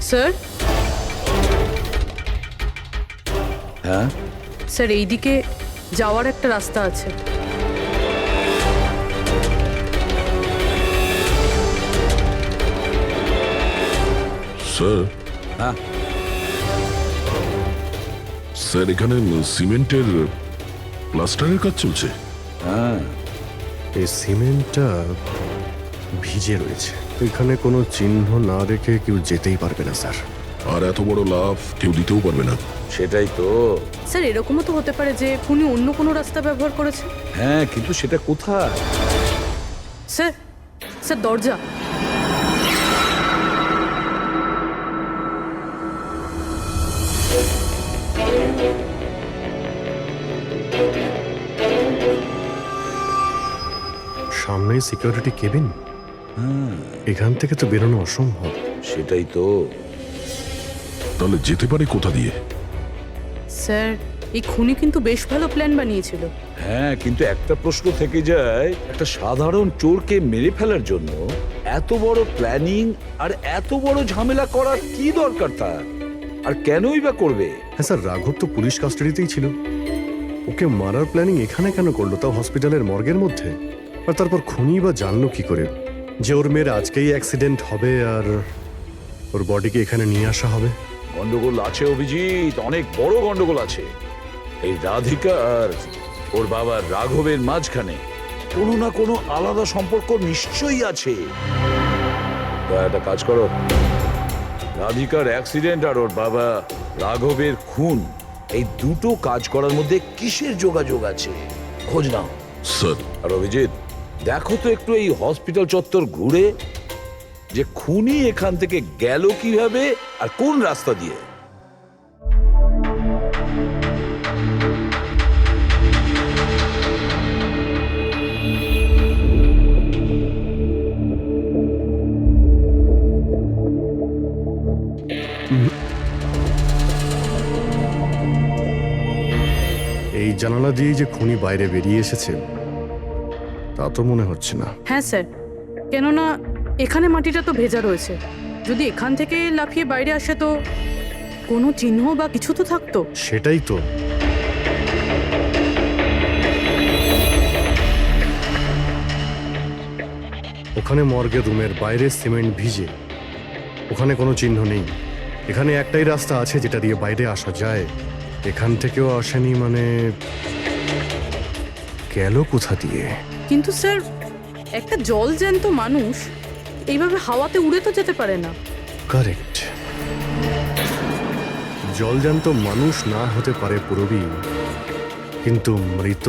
স্যার, হ্যাঁ স্যার এইদিকে যাওয়ার একটা রাস্তা আছে। স্যার, হ্যাঁ স্যার এখানে সিমেন্টের প্লাস্টারের কাজ চলছে। হ্যাঁ, এই সিমেন্টটা ভিজে রয়েছে, এখানে কোনো চিহ্ন না রেখে কেউ যেতেই পারবে না স্যার। আর এত বড় লাভ কেউ দিতেও পারবে না। সেটাই তো। স্যার এরকমও তো হতে পারে যে খুনি অন্য কোনো রাস্তা ব্যবহার করেছে। হ্যাঁ, কিন্তু সেটা কোথায়? স্যার, স্যার দরজা। সামনেই সিকিউরিটি কেবিন, এখান থেকে তো বেরোনো অসম্ভব। সেটাই তো। তাহলে যেতে পারে কোথা দিয়ে? স্যার এই খুনি কিন্তু বেশ ভালো প্ল্যান বানিয়েছিল। হ্যাঁ, কিন্তু একটা প্রশ্ন থেকে যায়, একটা সাধারণ চোরকে মেরে ফেলার জন্য এত বড় প্ল্যানিং আর এত বড় ঝামেলা করার কি দরকার তার? আর কেনই বা করবে? হ্যাঁ স্যার, রাঘব তো পুলিশ কাস্টাডিতেই ছিল, ওকে মারার প্ল্যানিং এখানে কেন করলো, তাও হসপিটালের মর্গের মধ্যে? আর তারপর খুনি বা জানলো কি করে যে ওর মেয়ের আজকেই অ্যাক্সিডেন্ট হবে আর ওর বডিকে এখানে নিয়ে আসা হবে? গন্ডগোল আছে অভিজিৎ, অনেক বড় গন্ডগোল আছে। এই রাধিকা আর ওর বাবা রাঘবের মাঝখানে কোনো না কোনো আলাদা সম্পর্ক নিশ্চয়ই আছে। তা একটা কাজ করো, রাধিকার অ্যাক্সিডেন্ট আর ওর বাবা রাঘবের খুন, এই দুটো কাজ করার মধ্যে কিসের যোগাযোগ আছে খোঁজ নাও। স্যার, আর অভিজিৎ দেখো তো একটু এই হসপিটাল চত্বর ঘুরে যে খুনি এখান থেকে গেল কিভাবে আর কোন রাস্তা দিয়ে। এই জানালা দিয়ে যে খুনি বাইরে বেরিয়ে এসেছে তা তো মনে হচ্ছে না। হ্যাঁ স্যার, কেননা এখানে মাটিটা তো ভেজা রয়েছে, যদি এখান থেকে লাফিয়ে বাইরে আসে তো কোনো চিহ্ন বা কিছু তো থাকতো। সেটাই তো। ওখানে মর্গের রুমের বাইরে সিমেন্ট ভিজে, ওখানে কোনো চিহ্ন নেই। এখানে একটাই রাস্তা আছে যেটা দিয়ে বাইরে আসা যায়, এখান থেকেও আসেনি, মানে গেল কোথা দিয়ে? কিন্তু স্যার, একটা জলজ্যান্ত মানুষ এইভাবে হাওয়াতে উড়ে তো যেতে পারে না। কারেক্ট। জলজান্ত মানুষ না হতে পারে পুরবী, কিন্তু মৃত